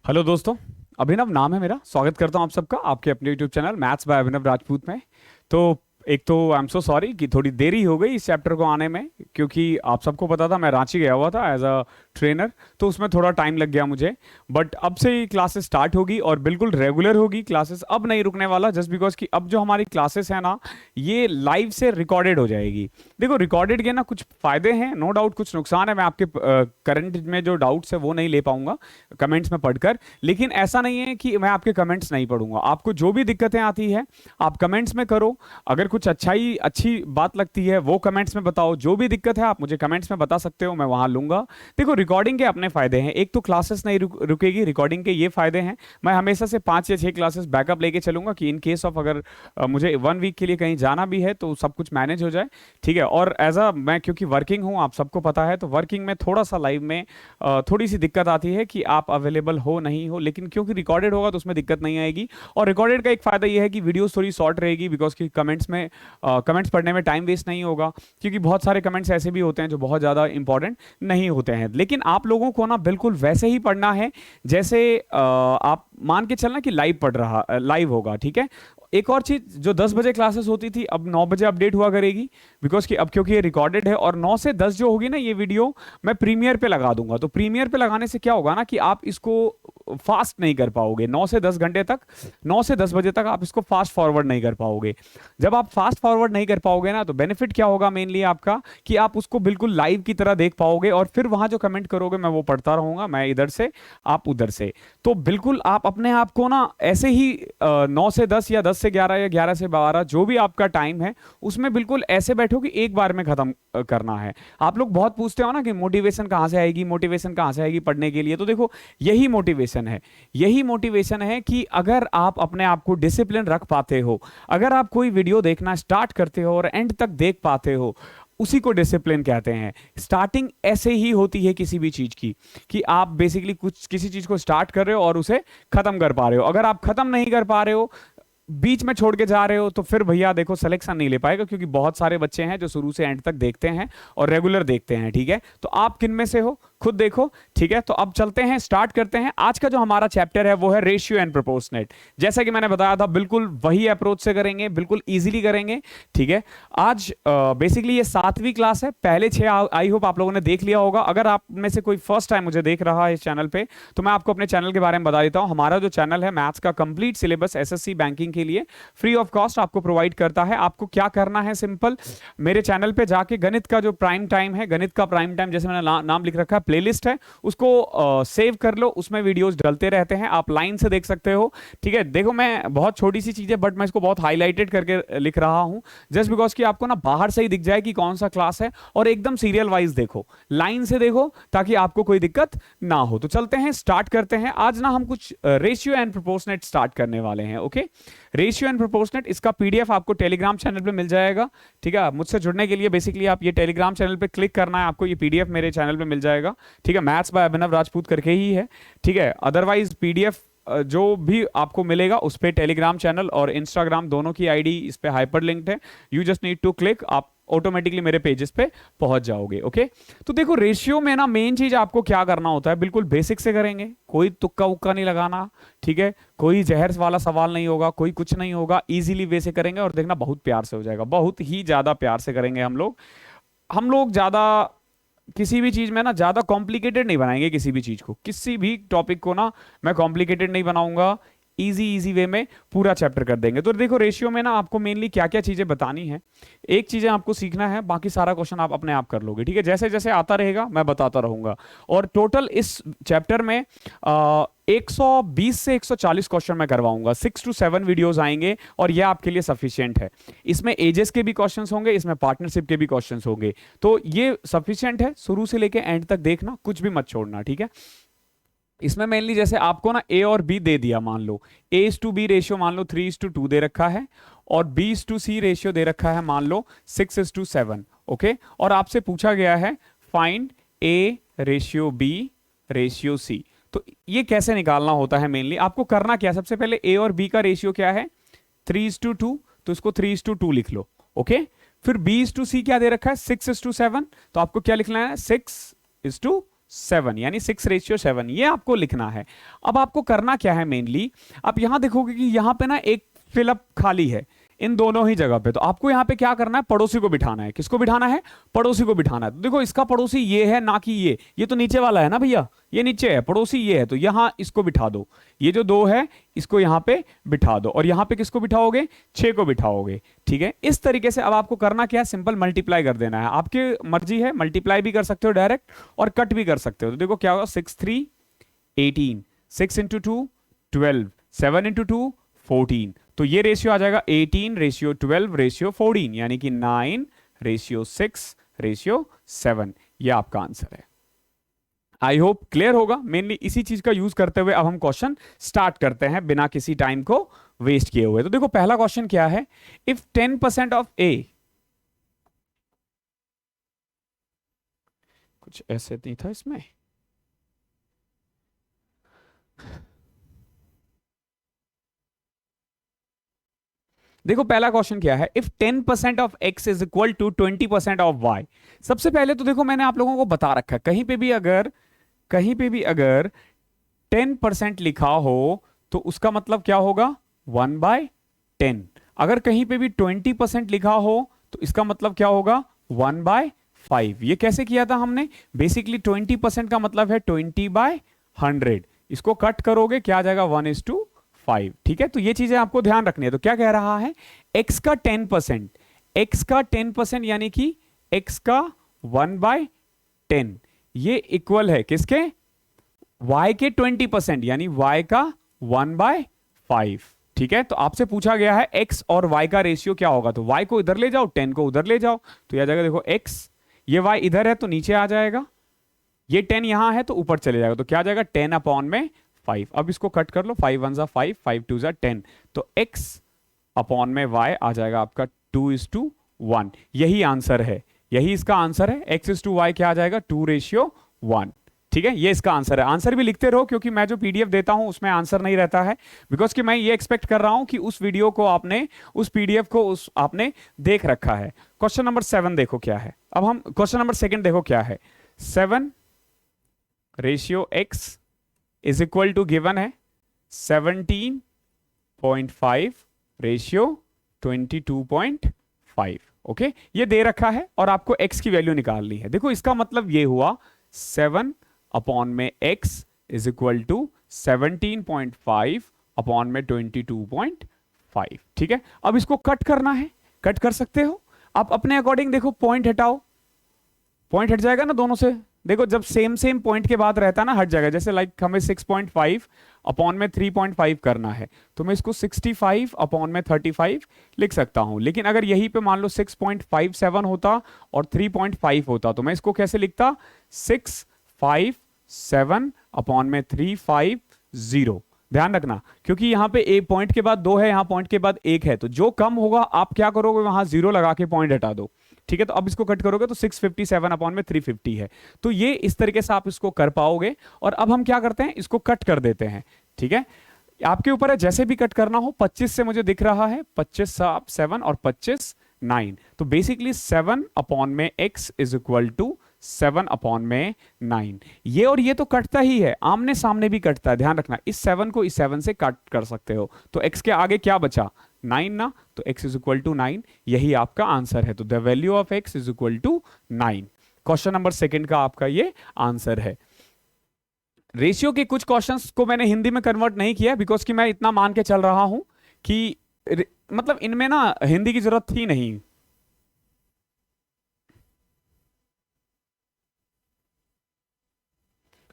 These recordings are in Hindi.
हेलो दोस्तों। अभिनव नाम है मेरा। स्वागत करता हूं आप सबका आपके अपने यूट्यूब चैनल मैथ्स बाय अभिनव राजपूत में। तो एक तो आई एम सो सॉरी कि थोड़ी देरी हो गई इस चैप्टर को आने में, क्योंकि आप सबको पता था मैं रांची गया हुआ था एज अ ट्रेनर, तो उसमें थोड़ा टाइम लग गया मुझे। बट अब से ही क्लासेस स्टार्ट होगी और बिल्कुल रेगुलर होगी क्लासेस, अब नहीं रुकने वाला। जस्ट बिकॉज कि अब जो हमारी क्लासेस है ना, ये लाइव से रिकॉर्डेड हो जाएगी। देखो रिकॉर्डेड के ना कुछ फायदे हैं, नो डाउट कुछ नुकसान है। मैं आपके करंट में जो डाउट्स है वो नहीं ले पाऊंगा कमेंट्स में पढ़कर, लेकिन ऐसा नहीं है कि मैं आपके कमेंट्स नहीं पढ़ूंगा। आपको जो भी दिक्कतें आती है आप कमेंट्स में करो। अगर कुछ अच्छी बात लगती है वो कमेंट्स में बताओ। जो भी दिक्कत है आप मुझे कमेंट्स में बता सकते हो, मैं वहां लूंगा। देखो रिकॉर्डिंग के अपने फायदे हैं। एक तो क्लासेस नहीं रुकेगी, रिकॉर्डिंग के ये फायदे हैं। मैं हमेशा से 5 या 6 क्लासेस बैकअप लेके चलूंगा कि इन केस ऑफ अगर मुझे 1 वीक के लिए कहीं जाना भी है तो सब कुछ मैनेज हो जाए। ठीक है। और एज अ मैं क्योंकि वर्किंग हूँ, आप सबको पता है, तो वर्किंग में थोड़ा सा लाइव में थोड़ी सी दिक्कत आती है कि आप अवेलेबल हो नहीं हो, लेकिन क्योंकि रिकॉर्डेड होगा तो उसमें दिक्कत नहीं आएगी। और रिकॉर्डेड का एक फायदा यह है कि वीडियो थोड़ी शॉर्ट रहेगी, बिकॉज कि कमेंट्स पढ़ने में टाइम वेस्ट नहीं होगा, क्योंकि बहुत सारे कमेंट्स ऐसे भी होते हैं जो बहुत ज़्यादा इंपॉर्टेंट नहीं होते हैं। लेकिन आप लोगों को ना बिल्कुल वैसे ही पढ़ना है जैसे आप मान के चलना कि लाइव होगा। ठीक है। एक और चीज, जो 10 बजे क्लासेस होती थी अब 9 बजे अपडेट हुआ करेगी, बिकॉज कि अब क्योंकि ये रिकॉर्डेड है। और 9 से 10 जो होगी ना ये वीडियो, मैं प्रीमियर पे लगा दूंगा। तो प्रीमियर पे लगाने से क्या होगा ना कि आप इसको फास्ट नहीं कर पाओगे 9 से 10 घंटे तक। 9 से 10 बजे तक आप इसको फास्ट फॉरवर्ड नहीं कर पाओगे। जब आप फास्ट फॉरवर्ड नहीं कर पाओगे ना, तो बेनिफिट क्या होगा मेनली आपका, कि आप उसको बिल्कुल लाइव की तरह देख पाओगे। और फिर वहां जो कमेंट करोगे मैं वो पढ़ता रहूंगा, मैं इधर से आप उधर से। तो बिल्कुल आप अपने आप को ना ऐसे ही 9 से 10 या 10 से 11 या 11 से 12 जो भी आपका टाइम है उसमें बिल्कुल ऐसे बैठो कि एक बार में खत्म करना है। आप लोग बहुत पूछते हो ना कि मोटिवेशन कहां से आएगी, मोटिवेशन कहां से आएगी पढ़ने के लिए। तो देखो यही मोटिवेशन है, यही मोटिवेशन है कि अगर आप अपने आप को डिसिप्लिन रख पाते हो, अगर आप कोई वीडियो देखना स्टार्ट करते हो और एंड तक देख पाते हो, उसी को डिसिप्लिन कहते हैं। स्टार्टिंग ऐसे ही होती है किसी भी चीज की, कि आप बेसिकली कुछ किसी चीज को स्टार्ट कर रहे हो और उसे खत्म कर पा रहे हो। अगर आप खत्म नहीं कर पा रहे हो, बीच में छोड़ के जा रहे हो, तो फिर भैया देखो सिलेक्शन नहीं ले पाएगा, क्योंकि बहुत सारे बच्चे हैं जो शुरू से एंड तक देखते हैं और रेगुलर देखते हैं। ठीक है। तो आप किन में से हो खुद देखो। ठीक है। तो अब चलते हैं, स्टार्ट करते हैं। आज का जो हमारा चैप्टर है वो है रेशियो एंड प्रोपोर्शनेट। जैसा कि मैंने बताया था बिल्कुल वही अप्रोच से करेंगे, बिल्कुल इजीली करेंगे। ठीक है। आज बेसिकली ये 7वीं क्लास है। पहले 6 आई होप आप लोगों ने देख लिया होगा। अगर आप में से कोई फर्स्ट टाइम मुझे देख रहा है इस चैनल पे, तो मैं आपको अपने चैनल के बारे में बता देता हूं। हमारा जो चैनल है मैथ्स का कंप्लीट सिलेबस एसएससी बैंकिंग के लिए फ्री ऑफ कॉस्ट आपको प्रोवाइड करता है। आपको क्या करना है, सिंपल, मेरे चैनल पे जाके गणित का जो प्राइम टाइम है, गणित का प्राइम टाइम जैसे मैंने नाम लिख रखा है, प्लेलिस्ट है, उसको सेव कर लो। उसमें वीडियोस डलते रहते हैं, आप लाइन से देख सकते हो। ठीक है। देखो मैं बहुत छोटी सी चीज है बट मैं इसको बहुत हाईलाइटेड करके लिख रहा हूं, जस्ट बिकॉज कि आपको ना बाहर से ही दिख जाए कि कौन सा क्लास है। और एकदम सीरियल वाइज देखो, लाइन से देखो, ताकि आपको कोई दिक्कत ना हो। तो चलते हैं, स्टार्ट करते हैं। आज ना हम कुछ रेशियो एंड प्रोपोर्शनेट स्टार्ट करने वाले हैं। ओके। रेशियो एंड प्रोपोर्शनेट, इसका पीडीएफ आपको टेलीग्राम चैनल पे मिल जाएगा। ठीक है। मुझसे जुड़ने के लिए बेसिकली आप ये टेलीग्राम चैनल पे क्लिक करना है, आपको ये पीडीएफ मेरे चैनल पे मिल जाएगा। ठीक है। मैथ्स बाय अभिनव राजपूत करके ही है। ठीक है। अदरवाइज पीडीएफ जो भी आपको मिलेगा उस पे टेलीग्राम चैनल और इंस्टाग्राम दोनों की आईडी इस पे हाइपर लिंक्ड है। You just need to click, आप ऑटोमेटिकली मेरे पेजेस पे पहुंच जाओगे। ओके। तो देखो रेशियो में ना मेन चीज आपको क्या करना होता है, बिल्कुल बेसिक से करेंगे, कोई तुक्का उक्का नहीं लगाना। ठीक है। कोई जहर वाला सवाल नहीं होगा, कोई कुछ नहीं होगा, इजीली वे से करेंगे और देखना बहुत प्यार से हो जाएगा, बहुत ही ज्यादा प्यार से करेंगे हम लोग ज्यादा किसी भी चीज में ना ज्यादा कॉम्प्लिकेटेड नहीं बनाएंगे। किसी भी चीज को, किसी भी टॉपिक को ना मैं कॉम्प्लिकेटेड नहीं बनाऊंगा, इजी इजी वे में पूरा चैप्टर कर देंगे। तो देखो रेशियो में ना आपको मेनली क्या क्या चीजें बतानी है, एक चीजें आपको सीखना है, बाकी सारा क्वेश्चन आप अपने आप कर लोगे। ठीक है। जैसे जैसे आता रहेगा मैं बताता रहूंगा। और टोटल इस चैप्टर में 120 से 140 क्वेश्चन मैं करवाऊंगा। 6 to 7 वीडियोस आएंगे और यह आपके लिए सफिशिएंट है। इसमें एजेस के भी क्वेश्चंस होंगे, इसमें पार्टनरशिप के भी क्वेश्चंस होंगे, तो ये सफिशिएंट है। शुरू से लेके एंड तक देखना, कुछ भी मत छोड़ना। ठीक है। इसमें मेनली जैसे आपको ना ए और बी दे दिया, मान लो A:B रेशियो मान लो 3:2 दे रखा है, और B:C रेशियो दे रखा है मान लो 6:7। ओके। और आपसे पूछा गया है find A ratio B ratio C। तो ये कैसे निकालना होता है, मेनली आपको करना क्या, सबसे पहले A और B का रेशियो क्या है 3:2, तो इसको 3:2 लिख लो। ओके। फिर B:C क्या दे रखा है 6:7, तो आपको क्या लिखना है 6:7। 7, यानी 6:7, ये आपको लिखना है। अब आपको करना क्या है मेनली, आप यहां देखोगे कि यहां पे ना एक फिलअप खाली है इन दोनों ही जगह पे, तो आपको यहां पे क्या करना है, पड़ोसी को बिठाना है। किसको बिठाना है, पड़ोसी को बिठाना है। तो देखो इसका पड़ोसी ये है, ना कि ये तो नीचे वाला है ना भैया, ये नीचे है, पड़ोसी ये है, तो यहां इसको बिठा दो। ये जो 2 है इसको यहां पे बिठा दो, और यहां पे किसको बिठाओगे, 6 को बिठाओगे। ठीक है, इस तरीके से अब आपको करना क्या है, सिंपल मल्टीप्लाई कर देना है। आपकी मर्जी है, मल्टीप्लाई भी कर सकते हो डायरेक्ट और कट भी कर सकते हो। तो देखो क्या होगा, 6 3 18, 6 इंटू 2 12, 7 इंटू 2 14, तो ये रेशियो आ जाएगा 18:12:14, यानी कि 9:6:7, ये आपका आंसर है। आई होप क्लियर होगा। मेनली इसी चीज का यूज करते हुए अब हम क्वेश्चन स्टार्ट करते हैं बिना किसी टाइम को वेस्ट किए हुए। तो देखो पहला क्वेश्चन क्या है, इफ 10% ऑफ ए, कुछ ऐसे नहीं था इसमें, देखो पहला क्वेश्चन क्या है, if 10% of x is equal to 20% of y। सबसे पहले तो देखो मैंने आप लोगों को बता रखा है, कहीं पे भी अगर 10% लिखा हो तो उसका मतलब क्या होगा, 1/10। अगर कहीं पे भी 20% लिखा हो तो इसका मतलब क्या होगा, 1/5। ये कैसे किया था हमने, बेसिकली 20% का मतलब है 20/100, इसको कट करोगे क्या आ जाएगा, 1:5। ठीक है, तो ये चीजें आपको ध्यान रखनी है। तो क्या कह रहा है, x का 10%, यानी कि x का 1/10, ये इक्वल है किसके, y के 20%, यानी y का 1/5। ठीक है, तो आपसे पूछा गया है x और y का रेशियो क्या होगा, तो y को इधर ले जाओ, 10 को उधर ले जाओ, तो यह जाएगा देखो x, ये y इधर है तो नीचे आ जाएगा, ये 10 यहां है तो ऊपर चले जाएगा, तो क्या आ जाएगा 10/5। अब इसको कट कर लो, 5 1 5, 5 2 10, तो x अपॉन में y आ जाएगा आपका 2:1। यही आंसर है, यही इसका आंसर है। x:y क्या आ जाएगा, 2:1। ठीक है, ये इसका आंसर है। आंसर भी लिखते रहो क्योंकि मैं जो पीडीएफ देता हूं उसमें आंसर नहीं रहता है, बिकॉज कि मैं ये एक्सपेक्ट कर रहा हूं कि उस वीडियो को आपने, उस पीडीएफ को आपने देख रखा है। क्वेश्चन नंबर 7 देखो क्या है, अब हम क्वेश्चन नंबर 2 देखो क्या है, 7:x is equal to given है 17.5:22.5। ओके, ये दे रखा है और आपको x की वैल्यू निकालनी है। देखो इसका मतलब ये हुआ 7 अपॉन में x is equal to 17.5 upon में 22.5। ठीक है, अब इसको कट करना है, कट कर सकते हो आप अपने अकॉर्डिंग। देखो पॉइंट हटाओ, पॉइंट हट जाएगा ना दोनों से। देखो जब सेम पॉइंट के बाद रहता है ना, हट जाएगा। जैसे लाइक हमें 6.5 अपॉन में 3.5 करना है, तो मैं इसको 65 अपॉन में 35 लिख सकता हूं। लेकिन अगर यहीं पे मान लो 6.57 होता और 3.5 होता, तो मैं इसको कैसे लिखता, 657 अपॉन में 350। ध्यान रखना, क्योंकि यहां पे एक पॉइंट के बाद 2 है, यहां पॉइंट के बाद 1 है, तो जो कम होगा आप क्या करोगे, वहां 0 लगा के पॉइंट हटा दो। ठीक है, तो अब इसको कट करोगे तो 657 अपॉन में 350 है। तो ये इस तरीके से आप इसको कर पाओगे। और अब हम क्या करते हैं, इसको कट कर देते हैं। ठीक है, आपके ऊपर है, जैसे भी कट करना हो। 25 से मुझे दिख रहा है, 25 7 और 25 9, तो बेसिकली 7 अपॉन में x is equal to 7 upon में 9। ये और ये तो कटता ही है, आमने सामने भी कटता है। ध्यान रखना, इस 7 को इस 7 से कट कर सकते हो, तो x के आगे क्या बचा, 9 ना, तो x इज इक्वल टू 9, यही आपका आंसर है। तो the value of x is equal to 9। Question number 2 का आपका ये आंसर है। रेशियो के कुछ क्वेश्चंस को मैंने हिंदी में कन्वर्ट नहीं किया, बिकॉज कि मैं इतना मान के चल रहा हूं कि मतलब इनमें ना हिंदी की जरूरत थी नहीं।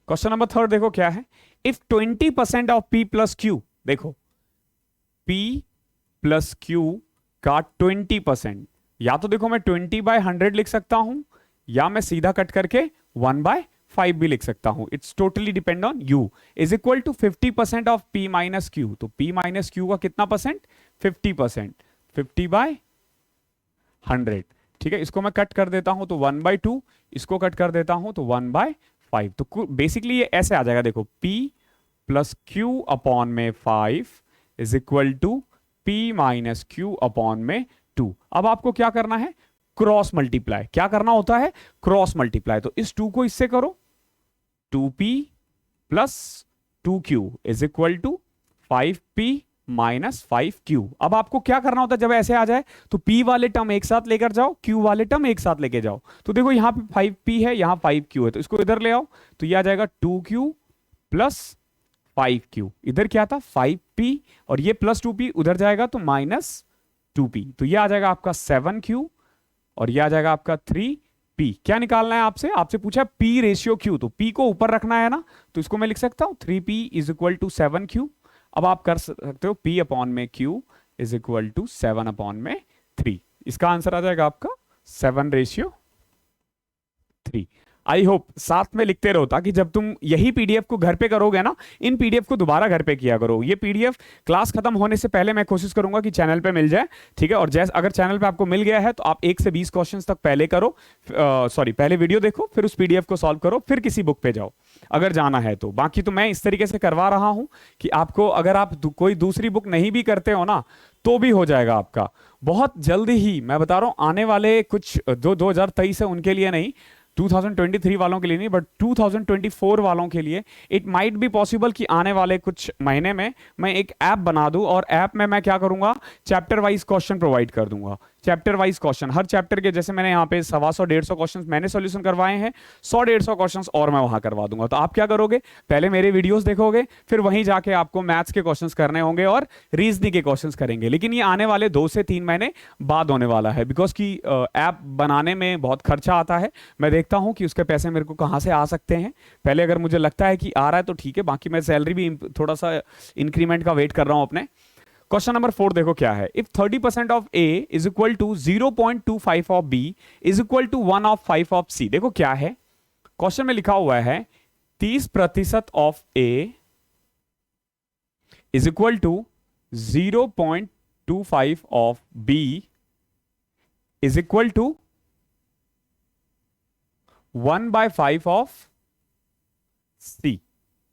क्वेश्चन नंबर 3 देखो क्या है, if 20% of p plus Q, देखो p प्लस क्यू का 20%, या तो देखो मैं 20/100 लिख सकता हूं, या मैं सीधा कट करके 1/5 भी लिख सकता हूं। It's totally depend on you. Is equal to 50% of p minus q, तो p माइनस क्यू का कितना परसेंट, 50%, 50/100। ठीक है, इसको मैं कट कर देता हूं तो 1/2, इसको कट कर देता हूं तो 1/5। तो बेसिकली ये ऐसे आ जाएगा, देखो p प्लस क्यू अपॉन में 5 is equal to p minus q upon में 2। अब आपको क्या करना है, क्रॉस मल्टीप्लाई। क्या करना होता है, क्रॉस मल्टीप्लाई। तो इस 2 को इससे करो, 2p plus 2q is equal to 5p minus 5q। अब आपको क्या करना होता है जब ऐसे आ जाए, तो p वाले टर्म एक साथ लेकर जाओ, q वाले टर्म एक साथ लेके जाओ। तो देखो यहाँ पे 5p है, यहाँ 5q है, तो इसको इधर ले आओ, तो ये आ जाएगा 2q प्लस 5q। इधर क्या था 5p, और ये प्लस 2p उधर जाएगा तो माइनस 2p, तो ये आ जाएगा आपका 7q, और ये आ जाएगा आपका 3p। क्या निकालना है आपसे, आपसे पूछा p रेशियो q, तो p को ऊपर रखना है ना, तो इसको मैं लिख सकता हूं 3p is equal to 7q। अब आप कर सकते हो p अपॉन में q is equal to 7 upon में 3। इसका आंसर आ जाएगा आपका 7:3। आई होप साथ में लिखते रहो, ताकि जब तुम यही पीडीएफ को घर पे करोगे ना, इन पीडीएफ को दोबारा घर पे किया करो। ये पीडीएफ क्लास खत्म होने से पहले मैं कोशिश करूंगा कि चैनल पे मिल जाए, ठीक है। और जैसे अगर चैनल पे आपको मिल गया है तो आप 1 से 20 क्वेश्चंस तक पहले करो, पहले वीडियो देखो, फिर उस पीडीएफ को सॉल्व करो, फिर किसी बुक पे जाओ अगर जाना है तो। बाकी तो मैं इस तरीके से करवा रहा हूं कि आपको, अगर आप कोई दूसरी बुक नहीं भी करते हो ना, तो भी हो जाएगा आपका बहुत जल्दी ही। मैं बता रहा हूं आने वाले कुछ जो 2023 है उनके लिए नहीं, 2023 वालों के लिए नहीं, बट 2024 वालों के लिए इट माइट बी पॉसिबल कि आने वाले कुछ महीने में मैं एक ऐप बना दूं, और ऐप में मैं क्या करूंगा, चैप्टर वाइज क्वेश्चन प्रोवाइड कर दूंगा। चैप्टर वाइज क्वेश्चन, हर चैप्टर के, जैसे मैंने यहाँ पे 125-150 क्वेश्चन मैंने सॉल्यूशन करवाए हैं, 100-150 क्वेश्चन और मैं वहां करवा दूंगा। तो आप क्या करोगे, पहले मेरे वीडियोस देखोगे, फिर वहीं जाके आपको मैथ्स के क्वेश्चंस करने होंगे और रीजनिंग के क्वेश्चंस करेंगे। लेकिन ये आने वाले 2 से 3 महीने बाद होने वाला है, बिकॉज की ऐप बनाने में बहुत खर्चा आता है। मैं देखता हूं कि उसके पैसे मेरे को कहां से आ सकते हैं। पहले अगर मुझे लगता है कि आ रहा है तो ठीक है, बाकी मैं सैलरी भी थोड़ा सा इंक्रीमेंट का वेट कर रहा हूं अपने। क्वेश्चन नंबर 4 देखो क्या है, if 30% of A is equal to 0.25 of B is equal to 1 of 5 of C. देखो क्या है, क्वेश्चन में लिखा हुआ है 30% of A is equal to 0.25 of B is equal to 1/5 of C,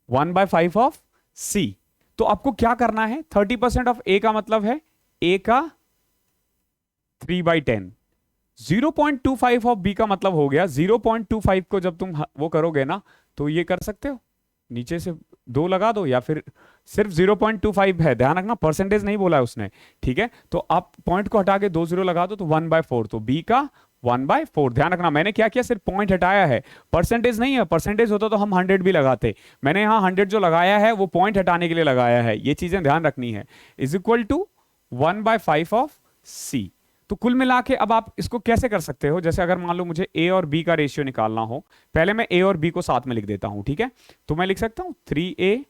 1/5 of C. तो आपको क्या करना है, 30% ऑफ ए का मतलब है ए का 3/10, 0.25 ऑफ बी का मतलब हो गया 0.25 को जब तुम वो करोगे ना, तो ये कर सकते हो, नीचे से 2 लगा दो, या फिर सिर्फ 0.25 है, ध्यान रखना परसेंटेज नहीं बोला है उसने, ठीक है। तो आप पॉइंट को हटा के 2 0 लगा दो, तो 1/4, तो बी का 1/4। ध्यान रखना मैंने क्या किया, सिर्फ पॉइंट हटाया है, परसेंटेज नहीं है। परसेंटेज होता तो हम 100 भी लगाते, मैंने यहां 100 जो लगाया है वो पॉइंट हटाने के लिए लगाया है। ये चीजें ध्यान रखनी है। Is equal to 1/5 of C. तो कुल मिला के अब आप इसको कैसे कर सकते हो, जैसे अगर मान लो मुझे ए और बी का रेशियो निकालना हो, पहले मैं ए और बी को साथ में लिख देता हूं, ठीक है। तो मैं लिख सकता हूं 3a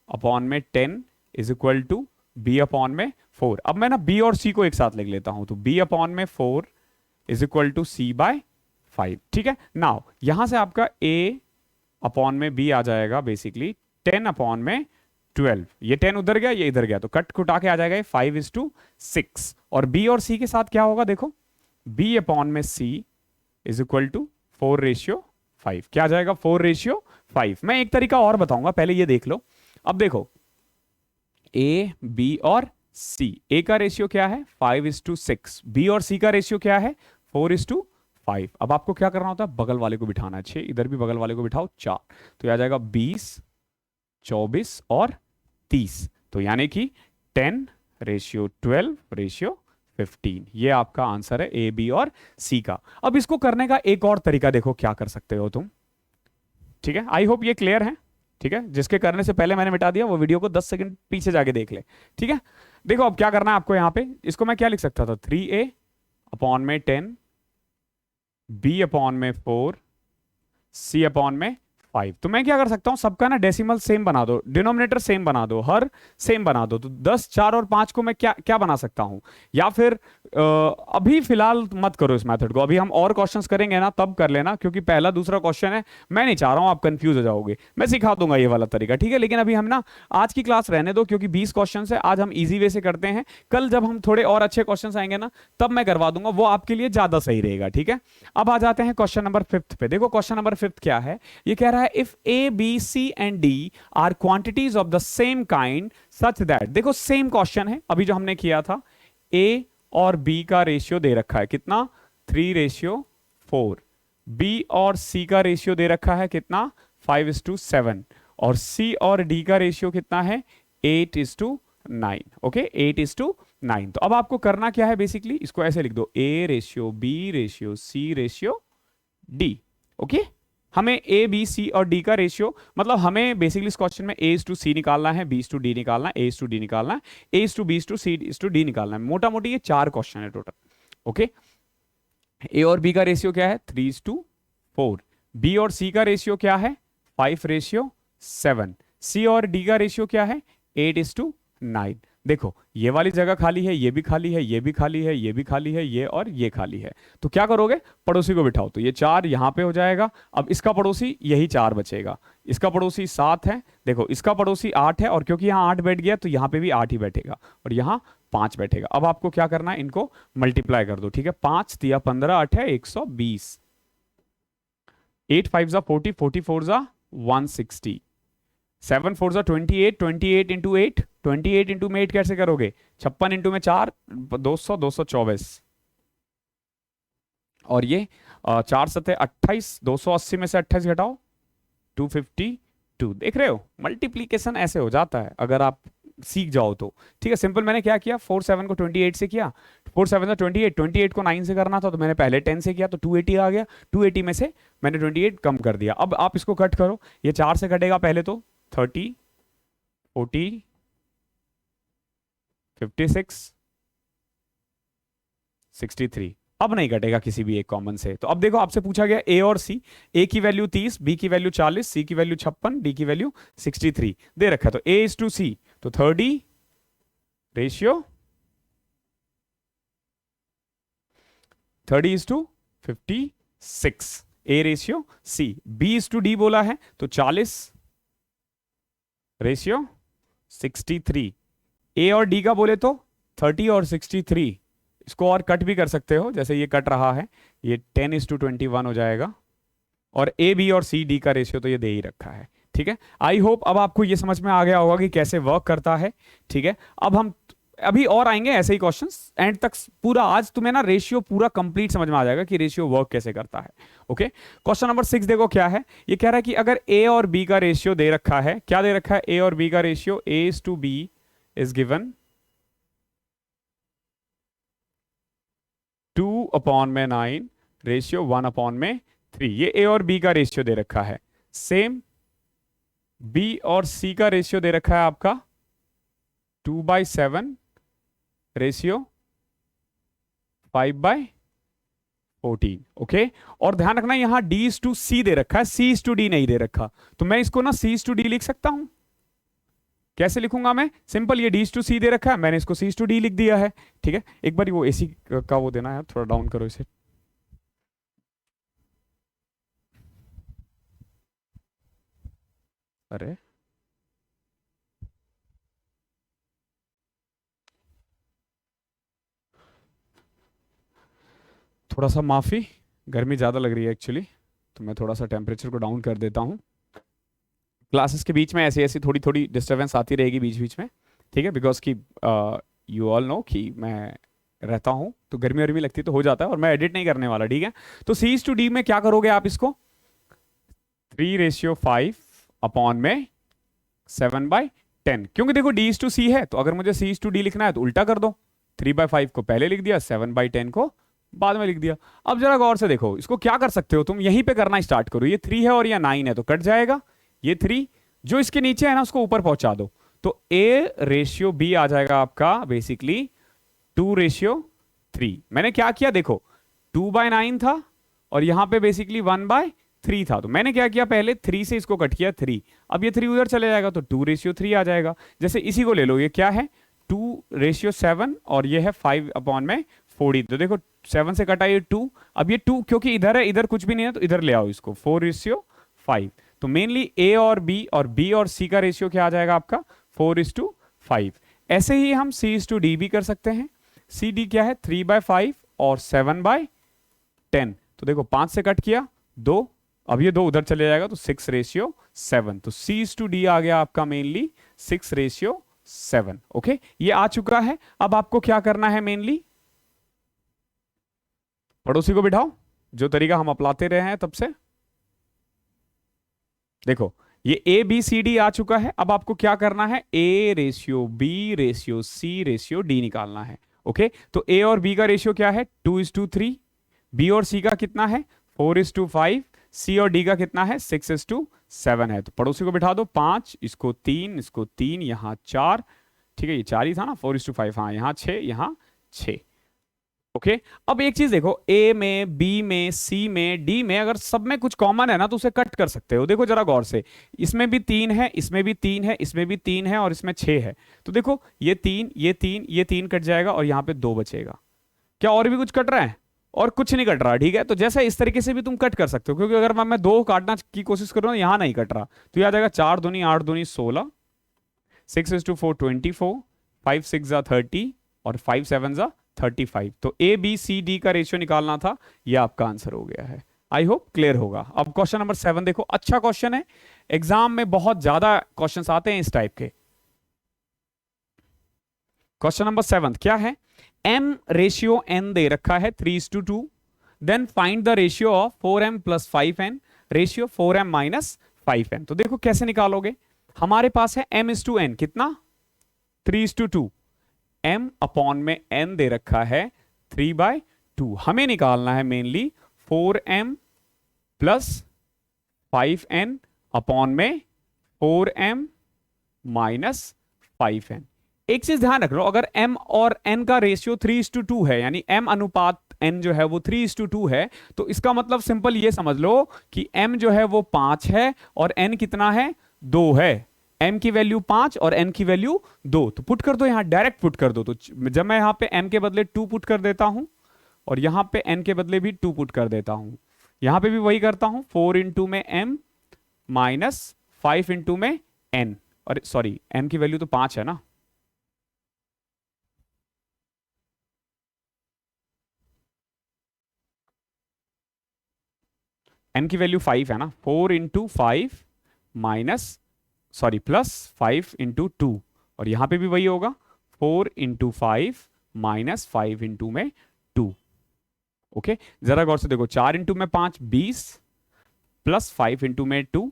अपॉन में 10 is equal to b upon में 4। अब मैं ना बी और सी को एक साथ लिख लेता हूं, तो बी अपॉन में 4 इज इक्वल टू c/5, ठीक है। नाउ यहां से आपका a अपॉन में b आ जाएगा बेसिकली 10 अपॉन में 12। ये 10 उधर गया, ये इधर गया, तो कट कुटा के आ जाएगा 5:6। और b और c के साथ क्या होगा, देखो b अपॉन में c इज इक्वल टू 4:5। क्या आ जाएगा 4:5। मैं एक तरीका और बताऊंगा, पहले ये देख लो। अब देखो a b और c, a का रेशियो क्या है 5:6, b और c का रेशियो क्या है 4:5। अब आपको क्या करना होता है, बगल वाले को बिठाना है 6, इधर भी बगल वाले को बिठाओ 4, तो आ जाएगा 20, 24 और 30। तो यानी कि 10:12:15। ये आपका आंसर है ए बी और सी का। अब इसको करने का एक और तरीका देखो क्या कर सकते हो तुम, ठीक है। आई होप ये क्लियर है, ठीक है। जिसके करने से पहले मैंने मिटा दिया वो वीडियो को 10 सेकंड पीछे जाके देख ले, ठीक है। देखो अब क्या करना है आपको, यहां पे इसको मैं क्या लिख सकता था, 3a अपॉन में 10, b अपॉन में 4, c अपॉन में 5। तो मैं क्या कर सकता हूं, सबका ना डेसिमल सेम बना दो, डिनोमिनेटर सेम बना दो, हर सेम बना दो। तो 10, 4 और 5 को मैं क्या क्या बना सकता हूं, या फिर अभी फिलहाल मत करो इस मेथड को, अभी हम और क्वेश्चंस करेंगे ना तब कर लेना, क्योंकि पहला दूसरा क्वेश्चन है, मैं नहीं चाह रहा हूं आप कंफ्यूज हो जाओगे। मैं सिखा दूंगा ये वाला तरीका, ठीक है। लेकिन अभी हम ना आज की क्लास रहने दो, क्योंकि 20 क्वेश्चन है, आज हम ईजी वे से करते हैं। कल जब हम थोड़े और अच्छे क्वेश्चन आएंगे ना, तब मैं करवा दूंगा, वो आपके लिए ज्यादा सही रहेगा, ठीक है। अब आ जाते हैं क्वेश्चन नंबर 5 पे। देखो क्वेश्चन नंबर 5 क्या है, ये कह रहा है if a b c and d are quantities of the same kind such that. देखो सेम क्वेश्चन है अभी जो हमने किया था, ए और बी का रेशियो दे रखा है कितना 3:4, बी और सी का रेशियो दे रखा है कितना 5:7, और सी और डी का रेशियो कितना है 8:9। ओके, 8:9। तो अब आपको करना क्या है, बेसिकली इसको ऐसे लिख दो, a ratio b ratio c ratio d. Okay, हमें ए बी सी और डी का रेशियो, मतलब हमें बेसिकली इस क्वेश्चन में ए टू सी निकालना है, बी टू डी निकालना है, ए टू डी निकालना है, A to B to C to D निकालना है। मोटा मोटी ये 4 क्वेश्चन है टोटल। ओके, ए और बी का रेशियो क्या है 3:4, बी और सी का रेशियो क्या है 5:7, सी और डी का रेशियो क्या है 8:9। देखो ये वाली जगह खाली है, ये भी खाली है, ये भी खाली है, ये भी खाली है, ये और ये खाली है। तो क्या करोगे, पड़ोसी को बिठाओ, तो ये 4 यहां पे हो जाएगा। अब इसका पड़ोसी यही 4 बचेगा, इसका पड़ोसी 7 है, देखो इसका पड़ोसी 8 है, और क्योंकि यहां 8 बैठ गया तो यहां पे भी 8 ही बैठेगा, और यहां 5 बैठेगा। अब आपको क्या करना है, इनको मल्टीप्लाई कर दो। ठीक है, 5 तिया 15, 8 है 120, 8 5 जा 40, 40 4 जा 160, 7 4 जा 28, 28 इंटू 8, 28 इंटू में 8 कैसे करोगे, 56 इंटू में 4 200, 224, और ये 4 सतह 28, 280 में से 28 घटाओ 252। देख रहे हो, मल्टीप्लीकेशन ऐसे हो जाता है अगर आप सीख जाओ तो। ठीक है, सिंपल मैंने क्या किया, 4 7 को 28 से किया, 4 7 से 28, 28 को 9 से करना था तो मैंने पहले 10 से किया तो 280 आ गया, 280 में से मैंने 28 कम कर दिया। अब आप इसको कट करो, ये 4 से कटेगा पहले तो 30, 40, 56, 63, अब नहीं कटेगा किसी भी एक कॉमन से। तो अब देखो आपसे पूछा गया ए और सी, ए की वैल्यू 30, बी की वैल्यू 40, सी की वैल्यू 56, डी की वैल्यू 63 दे रखा है। तो ए इज टू सी तो 30 ratio 30 is to 56, A ratio C. B is to D बोला है तो 40 रेशियो 63। ए और डी का बोले तो 30 और 63, इसको और कट भी कर सकते हो, जैसे ये कट रहा है, ये 10:21 हो जाएगा। और ए बी और सी डी का रेशियो तो ये दे ही रखा है। ठीक है, आई होप अब आपको ये समझ में आ गया होगा कि कैसे वर्क करता है। ठीक है, अब हम अभी और आएंगे ऐसे ही क्वेश्चंस एंड तक। पूरा आज तुम्हें ना रेशियो पूरा कंप्लीट समझ में आ जाएगा कि रेशियो वर्क कैसे करता है। ओके, क्वेश्चन नंबर 6 देखो क्या है, ये कह रहा है कि अगर ए और बी का रेशियो दे रखा है, क्या दे रखा है, ए और बी का ratio a is to b is given 2/9 ratio 1/3। ये ए और बी का रेशियो दे रखा है। सेम बी और सी का रेशियो दे रखा है आपका 2/7 रेशियो 5/14। ओके, और ध्यान रखना यहां डी इज टू सी दे रखा है, सी इज टू डी नहीं दे रखा। तो मैं इसको ना सी इज टू डी लिख सकता हूं। कैसे लिखूंगा मैं, सिंपल, ये डी टू सी दे रखा है, मैंने इसको सी टू डी लिख दिया है। ठीक है, एक बार वो एसी का वो देना है, थोड़ा डाउन करो इसे। अरे थोड़ा सा माफी, गर्मी ज्यादा लग रही है एक्चुअली, तो मैं थोड़ा सा टेम्परेचर को डाउन कर देता हूँ। क्लासेस के बीच में ऐसी ऐसी थोड़ी थोड़ी डिस्टर्बेंस आती रहेगी बीच बीच में। ठीक है, बिकॉज कि यू ऑल नो कि मैं रहता हूँ तो गर्मी वर्मी लगती तो हो जाता है, और मैं एडिट नहीं करने वाला। ठीक है, तो सी टू डी में क्या करोगे आप, इसको 3:5/7/10, क्योंकि देखो डी टू सी है, तो अगर मुझे सी टू डी लिखना है तो उल्टा कर दो, 3/5 को पहले लिख दिया, 7/10 को बाद में लिख दिया। अब जरा गौर से देखो, इसको क्या कर सकते हो तुम, यहीं पे करना स्टार्ट करो। ये 3 है और ये 9 है तो कट जाएगा, ये 3 जो इसके नीचे है ना उसको ऊपर पहुंचा दो, तो ए रेशियो बी आ जाएगा आपका बेसिकली 2:3। मैंने क्या किया देखो, 2/9 था और यहां पे बेसिकली 1/3 था, तो मैंने क्या किया, पहले 3 से इसको कट किया 3, अब ये 3 उधर चले जाएगा तो 2:3 आ जाएगा। जैसे इसी को ले लो, ये क्या है 2:7 और ये है 5/40। तो देखो 7 से कटा ये 2, अब ये 2 क्योंकि इधर है, इधर कुछ भी नहीं है तो इधर ले आओ इसको, 4:5। तो मेनली ए और बी और सी का रेशियो क्या आ जाएगा आपका 4:5। ऐसे ही हम सी टू डी भी कर सकते हैं। सी डी क्या है 3/5 और 7/10। तो देखो 5 से कट किया 2, अब ये 2 उधर चले जाएगा तो 6:7। तो सी टू डी आ गया आपका मेनली 6:7। ओके, ये आ चुका है। अब आपको क्या करना है, मेनली पड़ोसी को बिठाओ, जो तरीका हम अपनाते रहे हैं तब से। देखो ये ए बी सी डी आ चुका है, अब आपको क्या करना है, a ratio b ratio c ratio d निकालना है। ओके, तो ए और बी का रेशियो क्या है, 2:3, बी और सी का कितना है, 4:5, सी और डी का कितना है, 6:7 है। तो पड़ोसी को बिठा दो 5, इसको तीन, यहाँ 4, ठीक है, ये 4 ही था ना, 4:5, हाँ यहाँ 6, यहाँ 6। ओके, अब एक चीज देखो, ए में, बी में, सी में, डी में अगर सब में कुछ कॉमन है ना तो उसे कट कर सकते हो। देखो जरा गौर से, इसमें भी 3 है, इसमें भी 3 है, इसमें भी 3 है और इसमें 6 है। तो देखो ये 3, ये 3, ये 3 कट जाएगा और यहाँ पे 2 बचेगा। क्या और भी कुछ कट रहा है, और कुछ नहीं कट रहा, ठीक है। तो जैसे इस तरीके से भी तुम कट कर सकते हो, क्योंकि अगर मैं 2 काटना की कोशिश कर रहा हूँ, यहाँ नहीं कट रहा, तो यह आ जाएगा 4 दूनी 8 दूनी 16, 6:4 24, 5 6 30 और 5 7 35। तो ए बी सी डी का रेशियो निकालना था, यह आपका आंसर हो गया है। आई होप क्लियर होगा। अब क्वेश्चन नंबर 7 देखो, अच्छा क्वेश्चन है, एग्जाम में बहुत ज्यादा क्वेश्चंस आते हैं इस टाइप के। क्वेश्चन नंबर 7 क्या है, m रेशियो n दे रखा है 3:2, then find the ratio of 4m + 5n ratio 4m - 5n। तो देखो कैसे निकालोगे, हमारे पास है m/n कितना, 3:2, m अपॉन में n दे रखा है 3/2, हमें निकालना है मेनली 4m + 5n अपॉन में 4m - 5n। एक चीज ध्यान रख लो, अगर m और n का रेशियो 3:2 है, यानी m अनुपात n जो है वो 3:2 है, तो इसका मतलब सिंपल ये समझ लो कि m जो है वो 5 है और n कितना है, 2 है। m की वैल्यू 5 और n की वैल्यू 2, तो पुट कर दो, यहां डायरेक्ट पुट कर दो। तो जब मैं यहां पे m के बदले 2 पुट कर देता हूं और यहां पे n के बदले भी 2 पुट कर देता हूं, यहां पे भी वही करता हूं, 4 इंटू में m माइनस 5 इंटू में n, और सॉरी m की वैल्यू तो 5 है ना, n की वैल्यू 5 है ना, 4 into 5 minus sorry plus 5 into 2, और यहां पे भी वही होगा, 4 इंटू 5 माइनस 5 इंटू में 2। ओके, जरा गौर से देखो, 4 इंटू में 5 20, प्लस 5 इंटू में 2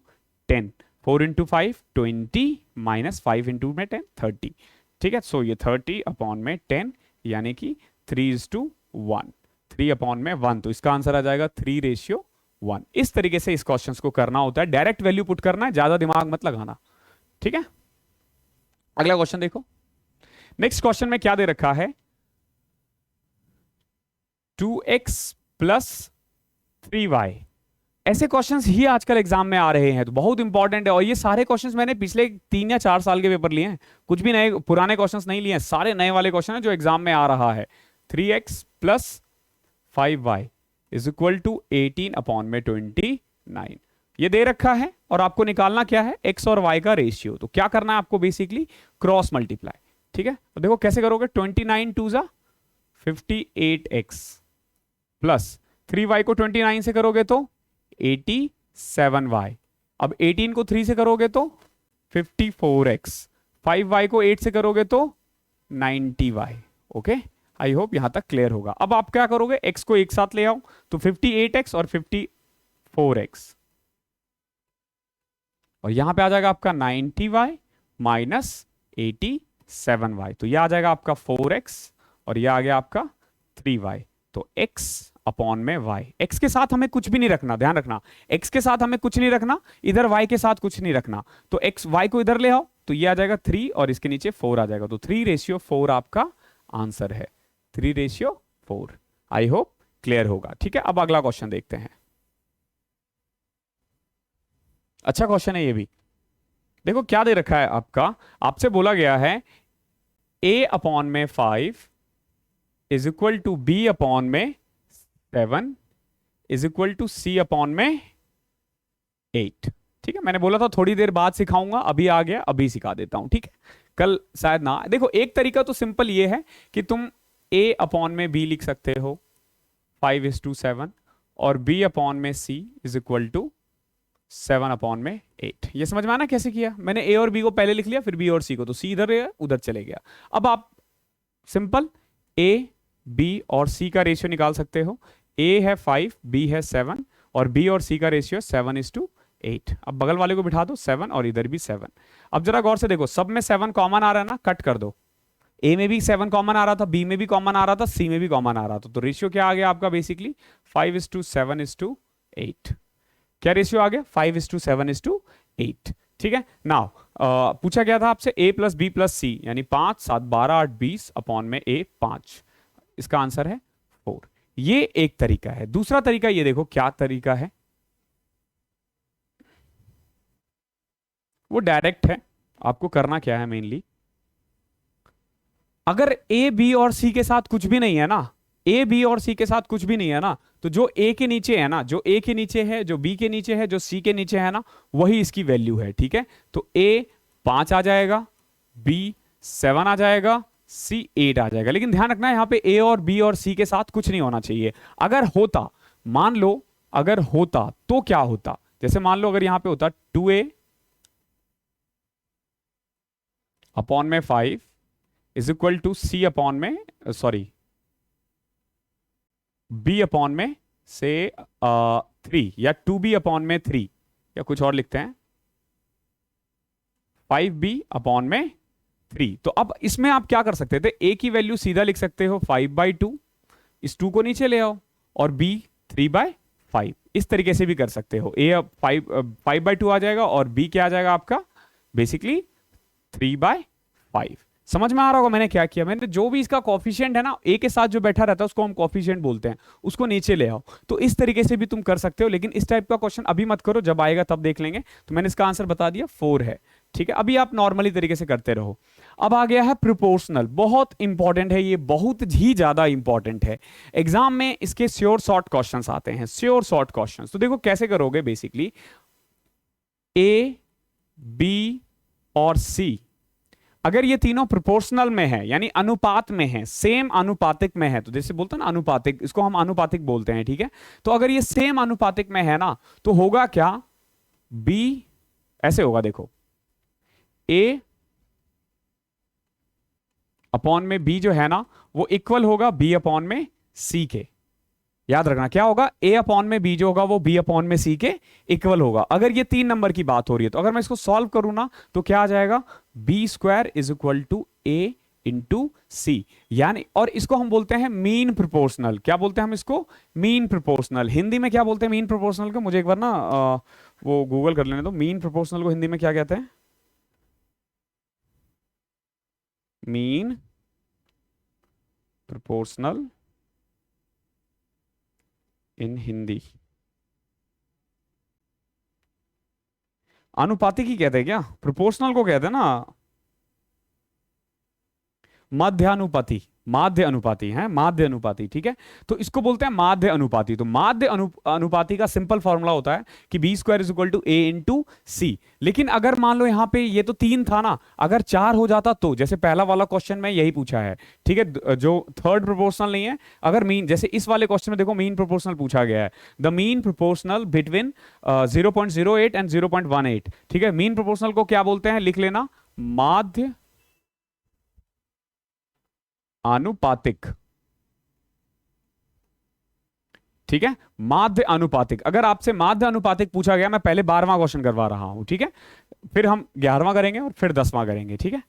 10, 4 इंटू 5 20 माइनस 5 इंटू में 10 30। ठीक है, सो ये 30 अपॉन में 10, यानी कि 3:1, 3 अपॉन में 1, तो इसका आंसर आ जाएगा 3:1। इस तरीके से इस क्वेश्चन को करना होता है, डायरेक्ट वैल्यू पुट करना है, ज्यादा दिमाग मत लगाना। ठीक है, अगला क्वेश्चन देखो। नेक्स्ट क्वेश्चन में क्या दे रखा है, 2x + 3y। ऐसे क्वेश्चंस ही आजकल एग्जाम में आ रहे हैं, तो बहुत इंपॉर्टेंट है। और ये सारे क्वेश्चंस मैंने पिछले 3 या 4 साल के पेपर लिए हैं, कुछ भी नए पुराने क्वेश्चंस नहीं लिए हैं, सारे नए वाले क्वेश्चन हैं जो एग्जाम में आ रहा है। 3x + 5y = 18 अपॉन में 29, ये दे रखा है, और आपको निकालना क्या है, x और y का रेशियो। तो क्या करना है आपको, बेसिकली क्रॉस मल्टीप्लाई। ठीक है, तो देखो कैसे करोगे, 29 2 = 58x प्लस 3y को 29 से करोगे तो 87y, अब 18 को 3 से करोगे तो 54x, 5y को 8 से करोगे तो 90y। ओके, आई होप यहां तक क्लियर होगा। अब आप क्या करोगे, x को एक साथ ले आओ, तो 58x और 54x, और यहां पे आ जाएगा आपका 90y माइनस 87y, तो यह आ जाएगा आपका 4x और यह आ गया आपका 3y। तो x अपॉन में y, x के साथ हमें कुछ भी नहीं रखना, ध्यान रखना, x के साथ हमें कुछ नहीं रखना, इधर y के साथ कुछ नहीं रखना, तो x y को इधर ले आओ, तो ये आ जाएगा 3 और इसके नीचे 4 आ जाएगा, तो 3:4 आपका आंसर है, 3:4। आई होप क्लियर होगा। ठीक है, अब अगला क्वेश्चन देखते हैं। अच्छा क्वेश्चन है ये भी, देखो क्या दे रखा है आपका, आपसे बोला गया है a अपॉन में 5 = b अपॉन में 7 = c अपॉन में 8। ठीक है, मैंने बोला था थोड़ी देर बाद सिखाऊंगा, अभी आ गया, अभी सिखा देता हूं। ठीक है, कल शायद ना। देखो एक तरीका तो सिंपल ये है कि तुम a अपॉन में b लिख सकते हो 5:7, और b अपॉन में c = 7 अपॉन में 8। ये समझ में आना कैसे किया, मैंने a और b को पहले लिख लिया, फिर b और c को, तो c इधर गया उधर चले गया। अब आप सिंपल a b और c का रेशियो निकाल सकते हो, a है 5 b है 7, और b और c का रेशियो 7:8 8। अब बगल वाले को बिठा दो 7 और इधर भी 7। अब जरा गौर से देखो, सब में 7 कॉमन आ रहा है ना, कट कर दो। ए में भी 7 कॉमन आ रहा था, बी में भी कॉमन आ रहा था, सी में भी कॉमन आ रहा था, तो रेशियो क्या आ गया आपका बेसिकली 5:7:8। क्या रेशियो आ गया 5:7:8। ठीक है। नाउ पूछा गया था आपसे a प्लस बी प्लस सी यानी 5 7 12 8 20 अपॉन में a 5। इसका आंसर है 4। ये एक तरीका है। दूसरा तरीका ये देखो क्या तरीका है, वो डायरेक्ट है। आपको करना क्या है मेनली, अगर ए बी और सी के साथ कुछ भी नहीं है ना, ए बी और सी के साथ कुछ भी नहीं है ना, तो जो ए के नीचे है ना, जो ए के नीचे है, जो बी के नीचे है, जो सी के नीचे है ना, वही इसकी वैल्यू है। ठीक है। तो ए 5 आ जाएगा, बी 7 आ जाएगा, सी 8 आ जाएगा। लेकिन ध्यान रखना यहां पे ए और बी और सी के साथ कुछ नहीं होना चाहिए। अगर होता, मान लो अगर होता तो क्या होता, जैसे मान लो अगर यहां पे होता 2a अपॉन में 5 is equal to c upon में, सॉरी, बी अपॉन में से 3 या 2b अपॉन में 3 या कुछ और लिखते हैं 5b अपॉन में 3। तो अब इसमें आप क्या कर सकते थे, a की वैल्यू सीधा लिख सकते हो 5/2, इस 2 को नीचे ले आओ, और b 3/5। इस तरीके से भी कर सकते हो। a 5/2 आ जाएगा और b क्या आ जाएगा आपका बेसिकली 3/5। समझ में आ रहा होगा मैंने क्या किया, मैंने जो भी इसका कॉफिशिएंट है ना, ए के साथ जो बैठा रहता है उसको हम कॉफिशिएंट बोलते हैं, उसको नीचे ले आओ। तो इस तरीके से भी तुम कर सकते हो, लेकिन इस टाइप का क्वेश्चन अभी मत करो, जब आएगा तब देख लेंगे। तो मैंने इसका आंसर बता दिया 4 है। ठीक है। अभी आप नॉर्मली तरीके से करते रहो। अब आ गया है प्रोपोर्शनल। बहुत इंपॉर्टेंट है ये, बहुत ही ज्यादा इंपॉर्टेंट है। एग्जाम में इसके श्योर शॉर्ट क्वेश्चंस आते हैं, श्योर शॉर्ट क्वेश्चंस। तो देखो कैसे करोगे, बेसिकली ए बी और सी अगर ये तीनों प्रोपोर्शनल में है यानी अनुपात में है, सेम अनुपातिक में है, तो जैसे बोलते हैं ना अनुपातिक, इसको हम अनुपातिक बोलते हैं। ठीक है। तो अगर ये सेम अनुपातिक में है ना, तो होगा क्या, बी ऐसे होगा, देखो ए अपॉन में बी जो है ना, वो इक्वल होगा बी अपॉन में सी के। याद रखना क्या होगा, a अपॉन में b जो होगा वो b अपॉन में c के इक्वल होगा। अगर ये 3 नंबर की बात हो रही है, तो अगर मैं इसको सॉल्व करूं ना, तो क्या आ जाएगा, b² is equal to a into C. यानी, और इसको हम बोलते हैं मीन प्रोपोर्शनल। क्या बोलते हैं हम इसको, मीन प्रोपोर्शनल। हिंदी में क्या बोलते हैं मीन प्रोपोर्शनल को, मुझे एक बार ना वो गूगल कर लेने दो। मीन प्रोपोर्शनल को हिंदी में क्या कहते हैं, मीन प्रोपोर्शनल इन हिंदी अनुपातिक ही कहते हैं क्या, प्रोपोर्शनल को कहते हैं ना मध्यानुपाती, माध्य अनुपाती है, माध्य अनुपाती। ठीक है। तो इसको बोलते हैं माध्य अनुपाती। तो माध्य अनुपाती का सिंपल फॉर्मूला होता है कि b² is equal to a into C. लेकिन अगर मान लो यहां पे ये तो 3 था ना, अगर 4 हो जाता, तो जैसे पहला वाला क्वेश्चन में यही पूछा है। ठीक है। जो थर्ड प्रोपोर्शनल नहीं है, अगर मीन, जैसे इस वाले क्वेश्चन में देखो मीन प्रोपोर्शनल पूछा गया है, the mean proportional between 0.08 and 0.18। ठीक है। मीन प्रोपोर्शनल को क्या बोलते हैं, लिख लेना, माध्य अनुपातिक। ठीक है। माध्य अनुपातिक। अगर आपसे माध्य अनुपातिक पूछा गया, मैं पहले 12वां क्वेश्चन करवा रहा हूं। ठीक है। फिर हम 11वां करेंगे और फिर 10वां करेंगे। ठीक है।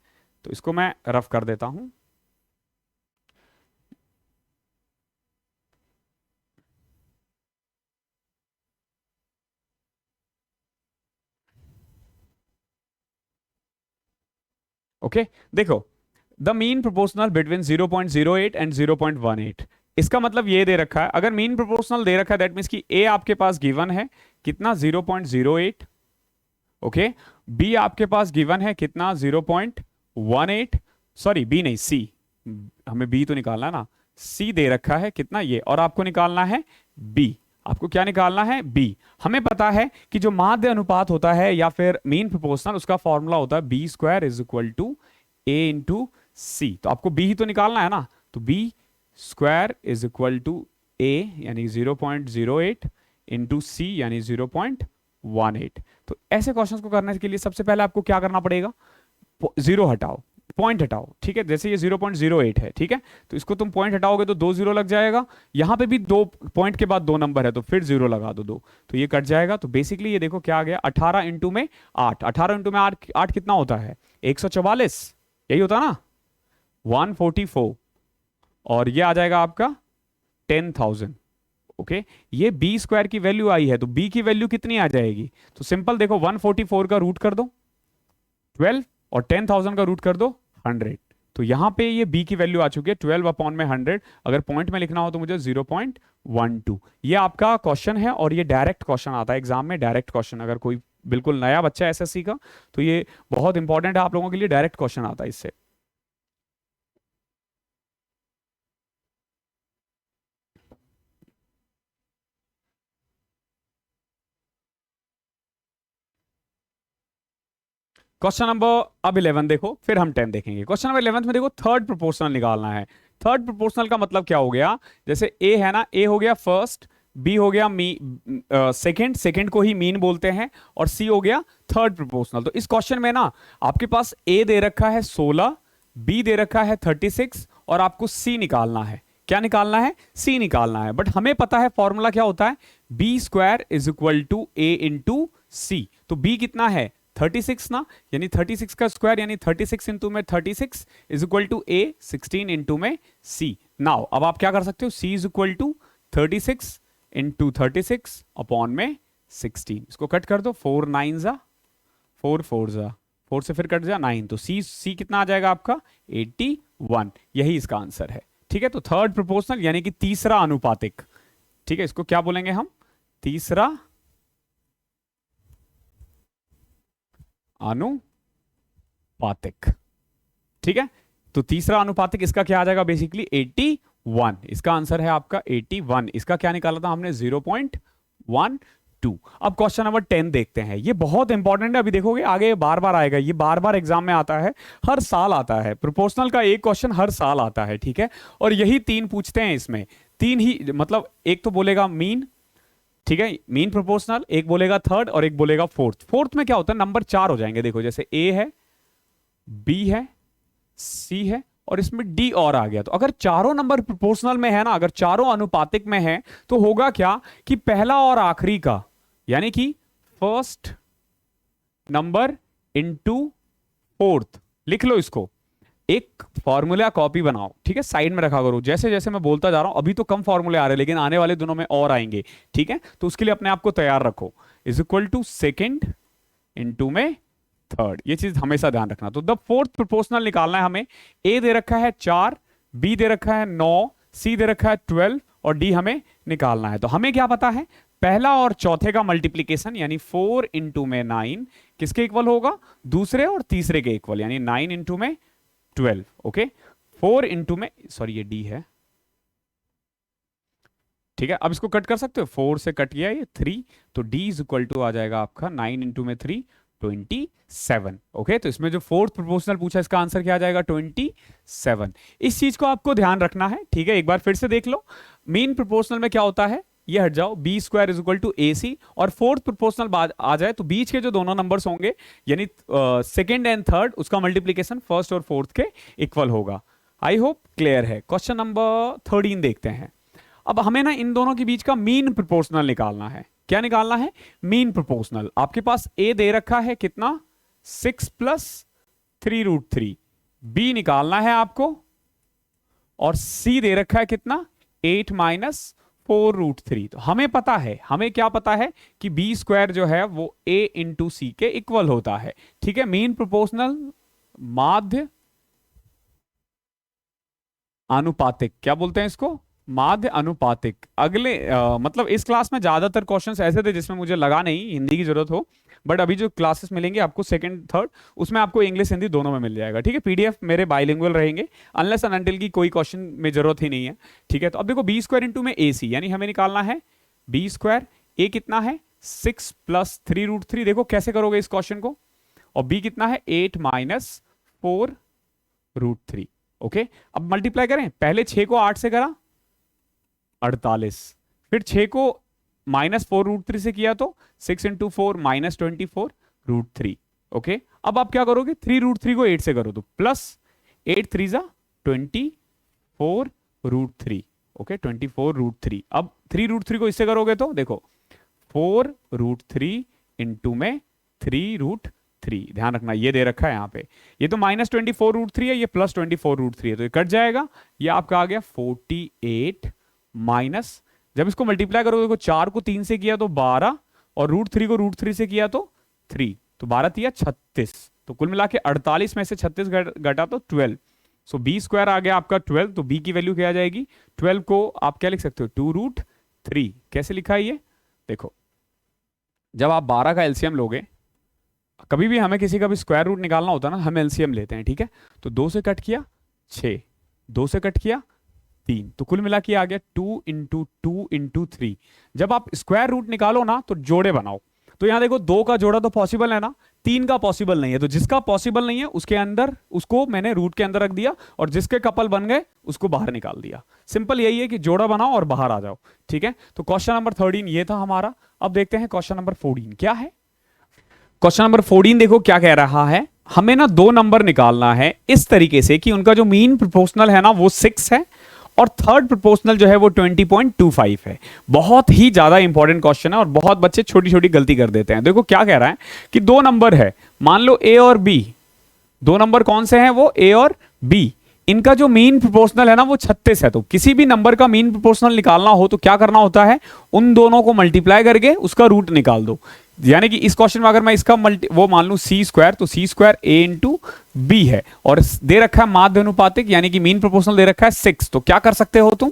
तो इसको मैं रफ कर देता हूं। ओके। देखो, the mean proportional between 0.08 and 0.18। इसका मतलब ये दे रखा है, अगर मीन प्रोपोर्शनल दे रखा है, दैट मीन्स कि ए आपके पास गिवन है कितना 0.08। ओके। बी आपके पास गिवन है कितना 0.18, सॉरी बी नहीं सी, हमें बी तो निकालना है ना, सी दे रखा है कितना ये, और आपको निकालना है बी। आपको क्या निकालना है, बी। हमें पता है कि जो माध्य अनुपात होता है या फिर मीन प्रोपोर्शनल, उसका फॉर्मूला होता है b² is equal to a into C. तो आपको b ही तो निकालना है ना, तो b² is equal to a यानी 0.08 इंटू सी यानी 0.18। तो ऐसे क्वेश्चंस को करने के लिए सबसे पहले आपको क्या करना पड़ेगा, जीरो हटाओ, पॉइंट हटाओ, ठीक है, जैसे ये 0.08 है, ठीक है, तो इसको तुम पॉइंट हटाओगे तो 2 जीरो लग जाएगा, यहां पे भी 2 पॉइंट के बाद 2 नंबर है तो फिर जीरो लगा दो 2, तो ये कट जाएगा। तो बेसिकली ये देखो क्या आ गया, 18 इंटू में 8, 18 इंटू में 8, 8 कितना होता है 144, यही होता ना 144, और ये आ जाएगा आपका 10,000। ओके, ये बी स्क्वायर की वैल्यू आई है, तो बी की वैल्यू कितनी आ जाएगी, तो सिंपल देखो 144 का रूट कर दो 12 और 10,000 का रूट कर दो 100, तो यहां पे ये b की वैल्यू आ चुकी है 12 अपॉन में 100, अगर पॉइंट में लिखना हो तो मुझे 0.12। ये आपका क्वेश्चन है और ये डायरेक्ट क्वेश्चन आता है एग्जाम में, डायरेक्ट क्वेश्चन, अगर कोई बिल्कुल नया बच्चा है एसएससी का तो ये बहुत इंपॉर्टेंट है आप लोगों के लिए, डायरेक्ट क्वेश्चन आता है इससे। क्वेश्चन नंबर अब 11 देखो, फिर हम 10 देखेंगे। क्वेश्चन नंबर 11 में देखो थर्ड प्रोपोर्शनल निकालना है। थर्ड प्रोपोर्शनल का मतलब क्या हो गया, जैसे ए है ना, ए हो गया फर्स्ट, बी हो गया सेकंड, सेकंड को ही मीन बोलते हैं, और सी हो गया थर्ड प्रोपोर्शनल। तो इस क्वेश्चन में ना आपके पास ए दे रखा है 16, बी दे रखा है 36, और आपको सी निकालना है। क्या निकालना है, सी निकालना है, बट हमें पता है फॉर्मूला क्या होता है, B square is equal to A into C. तो बी कितना है 36 ना, यानी 36 का स्क्वायर यानी 36 इंटू में 36 is equal to a 16 into में सी। नाउ अब आप क्या कर सकते हो, c is equal to 36 into 36 upon में 16, इसको कट कर दो, 4 9 जा 4 4 जा 4 से फिर कट जा 9, तो सी कितना आ जाएगा आपका 81, यही इसका आंसर है। ठीक है, तो थर्ड प्रोपोर्शनल यानी कि तीसरा अनुपातिक, ठीक है, इसको क्या बोलेंगे हम, तीसरा अनुपातिक। ठीक है, तो तीसरा अनुपातिक इसका क्या आ जाएगा बेसिकली 81, इसका आंसर है आपका 81, इसका क्या निकाला था हमने 0.12। अब क्वेश्चन नंबर 10 देखते हैं, ये बहुत इंपॉर्टेंट है, अभी देखोगे आगे बार बार आएगा, ये बार बार एग्जाम में आता है, हर साल आता है, प्रोपोर्शनल का एक क्वेश्चन हर साल आता है। ठीक है, और यही 3 पूछते हैं इसमें, 3 ही, मतलब एक तो बोलेगा मीन, ठीक है, मीन प्रोपोर्शनल, एक बोलेगा थर्ड और एक बोलेगा फोर्थ। फोर्थ में क्या होता है, नंबर 4 हो जाएंगे, देखो जैसे ए है, बी है, सी है, और इसमें डी और आ गया। तो अगर चारों नंबर प्रोपोर्शनल में है ना, अगर चारों अनुपातिक में है, तो होगा क्या कि पहला और आखिरी का, यानी कि फर्स्ट नंबर इनटू फोर्थ, लिख लो इसको, एक फॉर्मूला कॉपी बनाओ, ठीक है, साइड में रखा करो, जैसे जैसे मैं बोलता जा रहा हूं, अभी तो कम फॉर्मूले आ रहे हैं लेकिन आने वाले दिनों में और आएंगे। ठीक है, तो उसके लिए अपने आप को तैयार रखो, is equal to second into में थर्ड, ये चीज हमेशा ध्यान रखना। तो द फोर्थ प्रोपोर्शनल निकालना है हमें, ए दे रखा है 4, बी दे रखा है 9, सी दे रखा है 12 और डी हमें निकालना है। तो हमें क्या पता है, पहला और चौथे का मल्टीप्लीकेशन यानी 4 इंटू में 9 किसके इक्वल होगा, दूसरे और तीसरे के इक्वल, यानी 9 इंटू में 12। ओके, 4 इंटू में, सॉरी ये डी है, ठीक है, अब इसको कट कर सकते हो, 4 से कट गया ये 3, तो d इज इक्वल टू आ जाएगा आपका 9 इंटू में 3 27। ओके, तो इसमें जो फोर्थ प्रोपोर्शनल पूछा इसका आंसर क्या आ जाएगा 27। इस चीज को आपको ध्यान रखना है। ठीक है, एक बार फिर से देख लो, मीन प्रोपोर्शनल में क्या होता है, ये हट जाओ, b square is equal to a c, और फोर्थ प्रोपोर्शनल आ जाए तो बीच के जो दोनों नंबर्स होंगे यानी सेकेंड एंड थर्ड, उसका मल्टीप्लीकेशन फर्स्ट और फोर्थ के इक्वल होगा। आई होप क्लियर है। क्वेश्चन नंबर 13 देखते हैं। अब हमें ना इन दोनों के बीच का मीन प्रोपोर्शनल निकालना है। क्या निकालना है, मीन प्रोपोर्शनल। आपके पास ए दे रखा है कितना 6 प्लस 3√3, बी निकालना है आपको, और सी दे रखा है कितना 8 माइनस 4√3। तो हमें पता है, हमें क्या पता है कि बी स्क्वायर जो है वो ए इंटू सी के इक्वल होता है। ठीक है, मीन प्रोपोर्शनल माध्य अनुपातिक, क्या बोलते हैं इसको, माध्य अनुपातिक। अगले मतलब इस क्लास में ज्यादातर क्वेश्चंस ऐसे थे जिसमें मुझे लगा नहीं हिंदी की जरूरत हो, बट अभी जो क्लासेस मिलेंगे आपको सेकंड थर्ड, उसमें आपको इंग्लिश हिंदी दोनों में मिल जाएगा। ठीक है, पीडीएफ मेरे बाइलिंगुअल रहेंगे अनलेस एंड अनटिल की कोई क्वेश्चन में जरूरत ही नहीं है। ठीक है, तो अब देखो बी स्क्वायर इंटू में ए सी, यानी हमें निकालना है बी स्क्वायर, ए कितना है 6 प्लस 3√3, देखो कैसे करोगे इस क्वेश्चन को, और बी कितना है 8 माइनस 4√3। ओके, अब मल्टीप्लाई करें, पहले 6 को 8 से करा 48, फिर 6 को माइनस 4√3 से किया तो 6 इंटू 4 माइनस 24√3। ओके, अब आप क्या करोगे 3√3 को 8 से करो तो प्लस 8 3 जा 24√3। ओके 24√3। अब 3√3 को इससे करोगे तो देखो 4√3 इंटू में 3√3। ध्यान रखना ये दे रखा है यहाँ पे, ये तो -24√3 है, ये +24√3 है, तो ये कट जाएगा। ये आपका आ गया 48 माइनस, जब इसको मल्टीप्लाई करोगे देखो 4 को 3 से किया तो 12 और √3 को √3 से किया तो 3, तो 12 3 36, तो कुल मिला के 48 में से 36 घटा तो 12। सो बी स्क्वायर आ गया आपका 12, तो बी की वैल्यू क्या आ जाएगी? 12 को आप क्या लिख सकते हो? 2√3। कैसे लिखा है ये? देखो जब आप 12 का एलसीएम लोगे, कभी भी हमें किसी का भी स्क्वायर रूट निकालना होता है ना, हम एलसीएम लेते हैं, ठीक है? तो 2 से कट किया 6, 2 से कट किया 3, तो कुल मिला के आ गया 2 इंटू 2 इंटू 3। जब आप स्क्वायर रूट निकालो ना तो जोड़े बनाओ, तो यहां देखो 2 का जोड़ा तो पॉसिबल है ना, 3 का पॉसिबल नहीं है, तो जिसका पॉसिबल नहीं है उसके अंदर उसको मैंने रूट के अंदर रख दिया और जिसके कपल बन गए उसको बाहर निकाल दिया। सिंपल यही है कि जोड़ा बनाओ और बाहर आ जाओ, ठीक है? तो क्वेश्चन नंबर 13 ये था हमारा। अब देखते हैं क्वेश्चन नंबर 14 क्या है। क्वेश्चन नंबर 14 देखो क्या कह रहा है, हमें ना 2 नंबर निकालना है इस तरीके से कि उनका जो मीन प्रोपोर्शनल है ना वो 6 है और थर्ड प्रोपोर्शनल जो है वो 20.25 है। बहुत ही ज्यादा इंपॉर्टेंट क्वेश्चन है और बहुत बच्चे छोटी छोटी गलती कर देते हैं। देखो क्या कह रहा है कि 2 नंबर है, मान लो ए और बी, 2 नंबर कौन से हैं? वो ए और बी। इनका जो मीन प्रोपोर्शनल है ना वो 36 है, तो किसी भी नंबर का मीन प्रोपोर्शनल निकालना हो तो क्या करना होता है? उन दोनों को मल्टीप्लाई करके उसका रूट निकाल दो। यानी कि इस क्वेश्चन में अगर मैं इसका वो मान लूं सी स्क्वायर, तो सी स्क्वायर ए इंटू बी है और दे रखा है माध्य अनुपातिक यानी कि मीन प्रोपोर्शनल दे रखा है 6, तो क्या कर सकते हो तुम?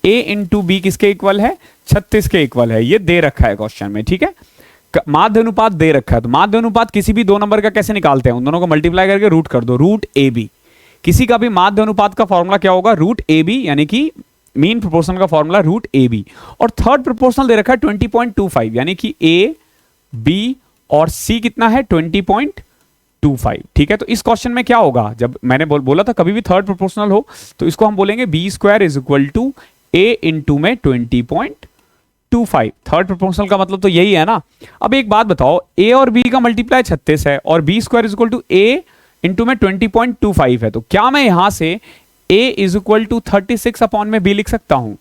ए इंटू बी किसके इक्वल है? 36 के इक्वल है, ये दे रखा है क्वेश्चन में, ठीक है? माध्य अनुपात दे रखा है, तो माध्य अनुपात किसी भी 2 नंबर का कैसे निकालते हैं? उन दोनों को मल्टीप्लाई करके रूट कर दो, रूट ए बी। किसी का भी माध्य अनुपात का फॉर्मूला क्या होगा? रूट ए बी, यानी कि मीन प्रोपोर्शनल का फॉर्मूला रूट ए बी। और थर्ड प्रोपोर्शनल दे रखा है 20.25, यानी कि ए बी और सी कितना है? 20.25, ठीक है? तो इस क्वेश्चन में क्या होगा? जब मैंने बोला था कभी भी थर्ड प्रोपोर्शनल हो तो इसको हम बोलेंगे b square is equal to A into में 20.25। थर्ड प्रोपोर्शनल का मतलब तो यही है ना। अब एक बात बताओ, ए और बी का मल्टीप्लाई 36 है और b square is equal to A into में 20.25 है, तो क्या मैं यहां से a is equal to 36 upon में b लिख सकता हूं?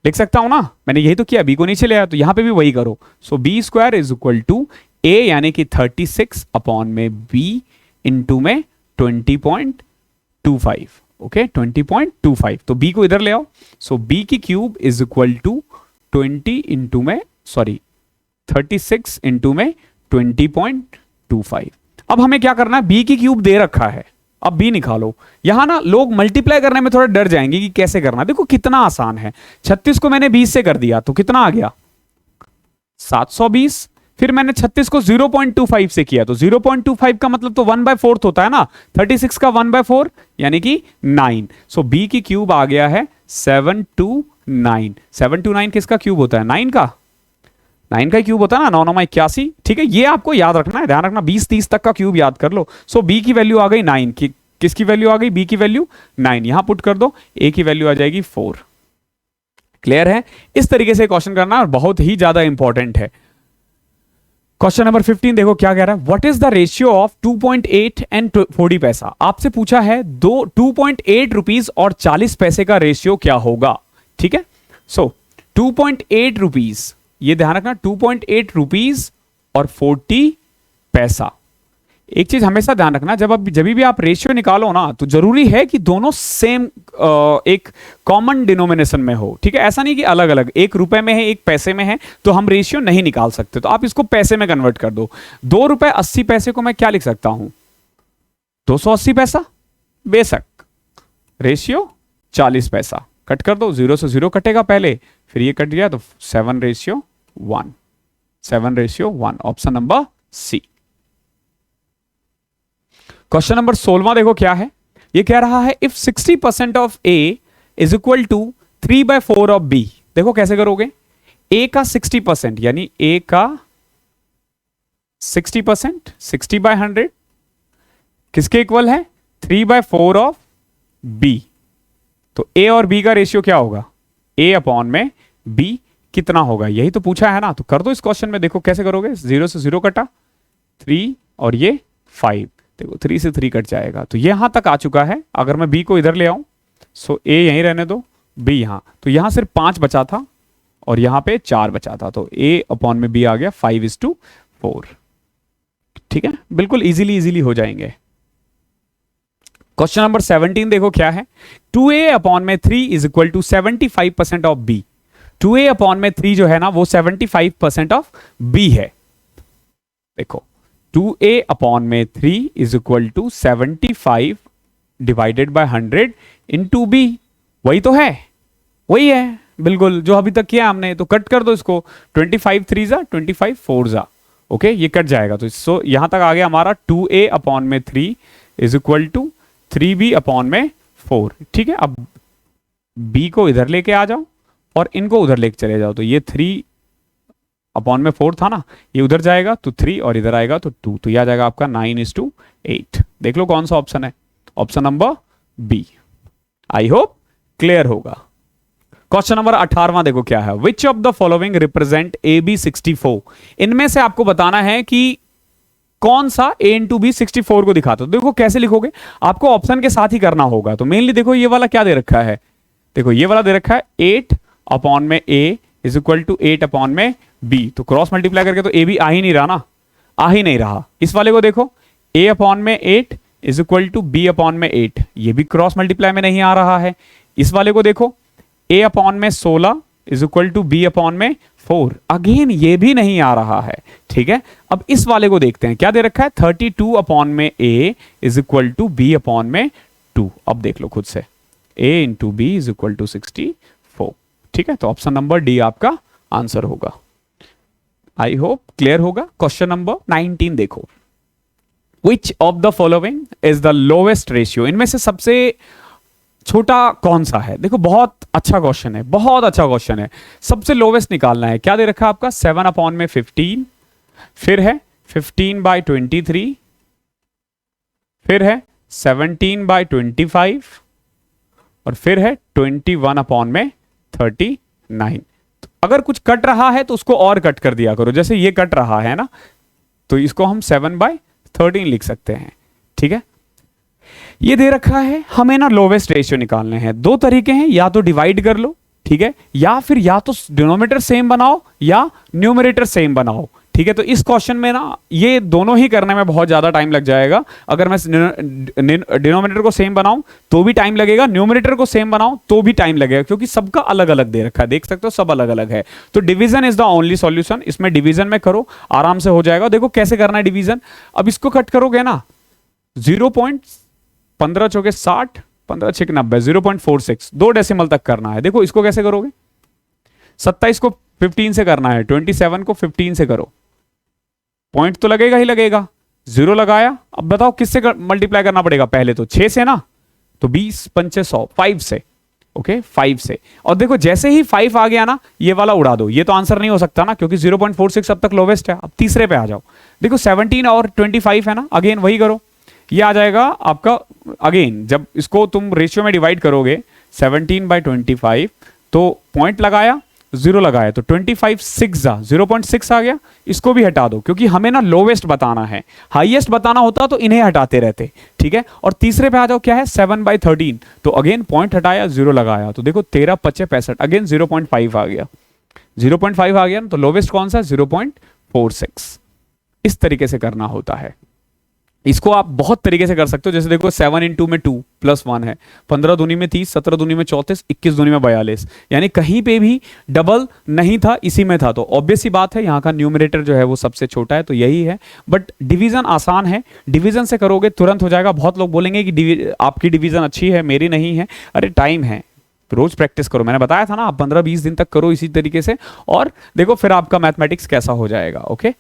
लिख सकता हूं ना? मैंने यही तो किया, b को नीचे ले आया, तो यहां पे भी वही करो। So b square is equal to a यानी कि 36 अपॉन में b इंटू में 20.25। ओके 20.25, तो b को इधर ले आओ। सो b की cube is equal to 36 into में 20.25। अब हमें क्या करना है? b की क्यूब दे रखा है, अब b निकालो। यहां ना लोग मल्टीप्लाई करने में थोड़ा डर जाएंगे कि कैसे करना। देखो कितना आसान है, 36 को मैंने 20 से कर दिया तो कितना आ गया? 720। फिर मैंने 36 को 0.25 से किया तो 0.25 का मतलब तो 1/4 होता है ना, 36 का 1/4 यानी कि 9। सो b की क्यूब आ गया है 729। 729 किसका क्यूब होता है? 9 का। 9 का क्यूब होता है ना, 9 9 81, ठीक है? ये आपको याद रखना है, ध्यान रखना, 20 30 तक का क्यूब याद कर लो। सो b की वैल्यू आ गई 9 की, किसकी वैल्यू आ गई? b की वैल्यू 9, यहां पुट कर दो, a की वैल्यू आ जाएगी 4। क्लियर है? इस तरीके से क्वेश्चन करना और बहुत ही ज्यादा इंपॉर्टेंट है। क्वेश्चन नंबर 15 देखो क्या कह रहा है, what is the ratio of 2.8 and 40 पैसा। आपसे पूछा है 2.8 रुपीज और 40 पैसे का रेशियो क्या होगा, ठीक है? सो 2.8 रुपीज, ये ध्यान रखना, 2.8 रुपीज और 40 पैसा। एक चीज हमेशा ध्यान रखना, जब भी आप रेशियो निकालो ना तो जरूरी है कि दोनों सेम एक कॉमन डिनोमिनेशन में हो, ठीक है? ऐसा नहीं कि अलग अलग, 1 रुपए में है 1 पैसे में है तो हम रेशियो नहीं निकाल सकते, तो आप इसको पैसे में कन्वर्ट कर दो। 2 रुपए 80 पैसे को मैं क्या लिख सकता हूं? 280 पैसा। बेशक रेशियो 40 पैसा। कट कर दो, 0 से 0 कटेगा पहले, फिर ये कट गया तो 7:1। 7:1, option number C. Question number 16 देखो क्या है, ये कह रहा है if 60% of A is equal to 3/4 of B. देखो कैसे करोगे, ए का 60% यानी ए का 60%, 60/100 किसके इक्वल है? 3/4 ऑफ बी। तो ए और बी का रेशियो क्या होगा? ए अपॉन में बी कितना होगा, यही तो पूछा है ना। तो कर दो इस क्वेश्चन में, देखो कैसे करोगे। 0 से 0 कटा, 3 और ये 5, देखो 3 से 3 कट जाएगा, तो यहां तक आ चुका है। अगर मैं बी को इधर ले आऊं, सो ए यहीं रहने दो, बी यहां, तो यहां सिर्फ 5 बचा था और यहां पे 4 बचा था, तो ए अपॉन में बी आ गया 5:4। ठीक है, बिल्कुल इजीली हो जाएंगे। क्वेश्चन नंबर 17 देखो क्या है। 2a अपॉन में 3 is equal to 75% of b। 2a upon में 3 जो है ना वो 75% ऑफ b है। देखो 2a अपॉन में 3 is equal to 75 divided by 100 into b। वही तो है, वही है बिल्कुल जो अभी तक किया हमने। तो कट कर दो इसको, 25 3 जा 25 4 जा, ओके ये कट जाएगा। तो सो यहां तक आ गया हमारा 2a अपॉन में 3 is equal to 3b upon में 4। ठीक है, अब b को इधर लेके आ जाओ और इनको उधर लेके चले जाओ, तो ये 3 अपॉन में 4 था ना, ये उधर जाएगा तो 3 और इधर आएगा तो 2, तो यह आ जाएगा आपका 9:8। देख लो कौन सा ऑप्शन है, option number B. I hope clear होगा। क्वेश्चन नंबर 18वां देखो क्या है। Which of the following represent AB64। इनमें से आपको बताना है कि कौन सा a इंटू बी 64 को दिखाता है। देखो कैसे लिखोगे, आपको ऑप्शन के साथ ही करना होगा। तो मेनली देखो ये वाला क्या दे रखा है, देखो ये वाला दे रखा है 8 अपॉन में a is equal to 8 upon में b। तो क्रॉस मल्टीप्लाई करके तो a भी आ ही नहीं रहा ना, आ ही नहीं रहा। इस वाले को देखो a अपॉन में 8 is equal to b upon में 8, ये भी क्रॉस मल्टीप्लाई में नहीं आ रहा है। इस वाले को देखो a अपॉन में 16 is equal to b upon में 4, अगेन ये भी नहीं आ रहा है। ठीक है, अब इस वाले को देखते हैं क्या दे रखा है, 32 अपॉन में a is equal to b upon में 2। अब देख लो खुद से, a into B is equal to 64। ठीक है, तो ऑप्शन नंबर डी आपका आंसर होगा। आई होप क्लियर होगा। क्वेश्चन नंबर 19 देखो। Which of the following is the lowest ratio. इनमें से सबसे छोटा कौन सा है। देखो बहुत अच्छा क्वेश्चन है, बहुत अच्छा क्वेश्चन है। सबसे लोवेस्ट निकालना है। क्या दे रखा है आपका, 7 अपॉन में 15, फिर है 15/23, फिर है 17/25 और फिर है 21 अपॉन में 39। तो अगर कुछ कट रहा है तो उसको और कट कर दिया करो। जैसे ये कट रहा है ना, तो इसको हम 7/13 लिख सकते हैं। ठीक है, ये दे रखा है हमें ना लोवेस्ट रेशियो निकालने हैं। दो तरीके हैं, या तो डिवाइड कर लो, ठीक है, या फिर या तो डिनोमिनेटर सेम बनाओ या न्यूमरेटर सेम बनाओ। ठीक है, तो इस क्वेश्चन में ना ये दोनों ही करने में बहुत ज्यादा टाइम लग जाएगा। अगर मैं डिनोमिनेटर को सेम बनाऊं तो भी टाइम लगेगा, न्यूमरेटर को सेम बनाऊं तो भी टाइम लगेगा, क्योंकि सबका अलग अलग दे रखा है। देख सकते हो सब अलग अलग है। तो division is the only solution. इसमें डिवीजन में करो, आराम से हो जाएगा। देखो कैसे करना है डिवीजन। अब इसको कट करोगे ना, 0.15 चौके 60, 15 छक 90, 0.46, 2 डेसिमल तक करना है। देखो इसको कैसे करोगे, 27 को 15 से करना है, 27 को 15 से करो, पॉइंट तो लगेगा ही लगेगा। 0 लगाया, अब बताओ किससे मल्टीप्लाई करना पड़ेगा, पहले तो 6 से ना, तो 20 पंचे 100, 5 से। ओके 5 से। और देखो जैसे ही 5 आ गया ना, ये वाला उड़ा दो, ये तो आंसर नहीं हो सकता ना, क्योंकि 0.46 अब तक लोवेस्ट है। अब तीसरे पे आ जाओ, देखो 17 और 25 है ना, अगेन वही करो, ये आ जाएगा आपका। अगेन जब इसको तुम रेशियो में डिवाइड करोगे 17/25, तो पॉइंट लगाया, 0 लगाया, तो 25 6 जा 0.6 आ गया। इसको भी हटा दो, क्योंकि हमें ना लोवेस्ट बताना है। हाईएस्ट बताना होता तो इन्हें हटाते रहते। ठीक है, और तीसरे पे आ जाओ, क्या है 7/13, तो अगेन पॉइंट हटाया, 0 लगाया, तो देखो 13 5 65, अगेन 0.5 आ गया। 0.5 आ गया ना, तो लोवेस्ट कौन सा, 0.46। इस तरीके से करना होता है। इसको आप बहुत तरीके से कर सकते हो। जैसे देखो 7 इंटू में 2 प्लस 1 है, 15 दूनी में 30, 17 दूनी में 34, 21 दूनी में 42, यानी कहीं पे भी डबल नहीं था, इसी में था। तो ऑब्वियस सी बात है यहाँ का न्यूमरेटर जो है वो सबसे छोटा है, तो यही है। बट डिवीजन आसान है, डिवीजन से करोगे तुरंत हो जाएगा। बहुत लोग बोलेंगे कि आपकी डिवीजन अच्छी है, मेरी नहीं है। अरे टाइम है, रोज प्रैक्टिस करो। मैंने बताया था ना, आप 15-20 दिन तक करो इसी तरीके से, और देखो फिर आपका मैथमेटिक्स कैसा हो जाएगा। ओके,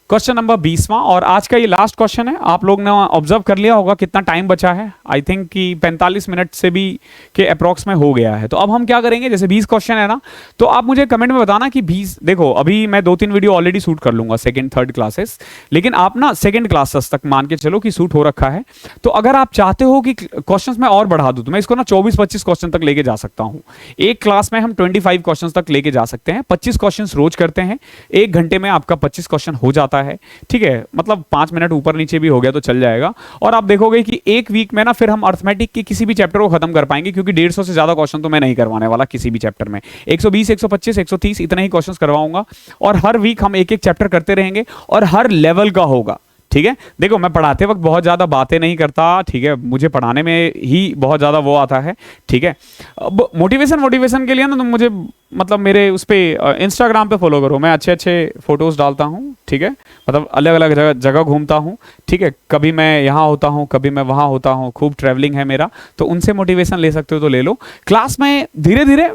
क्वेश्चन नंबर 20वां और आज का ये लास्ट क्वेश्चन है। आप लोग ने ऑब्जर्व कर लिया होगा कितना टाइम बचा है। आई थिंक कि 45 मिनट से भी के अप्रॉक्स में हो गया है। तो अब हम क्या करेंगे, जैसे 20 क्वेश्चन है ना, तो आप मुझे कमेंट में बताना कि 20, देखो अभी मैं 2-3 वीडियो ऑलरेडी शूट कर लूंगा, सेकंड थर्ड क्लासेस, लेकिन आप ना सेकंड क्लासेस तक मान के चलो कि शूट हो रखा है। तो अगर आप चाहते हो कि क्वेश्चंस मैं और बढ़ा दूं, तो मैं इसको ना 24-25 क्वेश्चन तक लेके जा सकता हूं। एक क्लास में हम 25 क्वेश्चन तक लेके जा सकते हैं। 25 क्वेश्चन रोज करते हैं, 1 घंटे में आपका 25 क्वेश्चन हो जाता है, ठीक है, मतलब 5 मिनट ऊपर नीचे भी हो गया तो चल जाएगा। और आप देखोगे कि एक वीक में ना फिर हम अर्थमेटिक के किसी भी चैप्टर को खत्म कर पाएंगे, क्योंकि 150 से ज्यादा क्वेश्चन तो मैं नहीं करवाने वाला किसी भी चैप्टर में। 120, 125, 130 इतने ही क्वेश्चन करवाऊंगा, और हर वीक हम एक एक चैप्टर करते रहेंगे, और हर लेवल का होगा, ठीक है। देखो मैं पढ़ाते वक्त बहुत ज्यादा बातें नहीं करता, ठीक है, मुझे पढ़ाने में ही बहुत ज्यादा वो आता है, ठीक है। अब मोटिवेशन के लिए ना, तो मुझे मतलब मेरे उस पे इंस्टाग्राम पे फॉलो करो, मैं अच्छे अच्छे फोटोज डालता हूँ, ठीक है, मतलब अलग अलग जगह घूमता हूँ, ठीक है, कभी मैं यहाँ होता हूँ, कभी मैं वहाँ होता हूँ, खूब ट्रैवलिंग है मेरा, तो उनसे मोटिवेशन ले सकते हो तो ले लो। क्लास में धीरे धीरे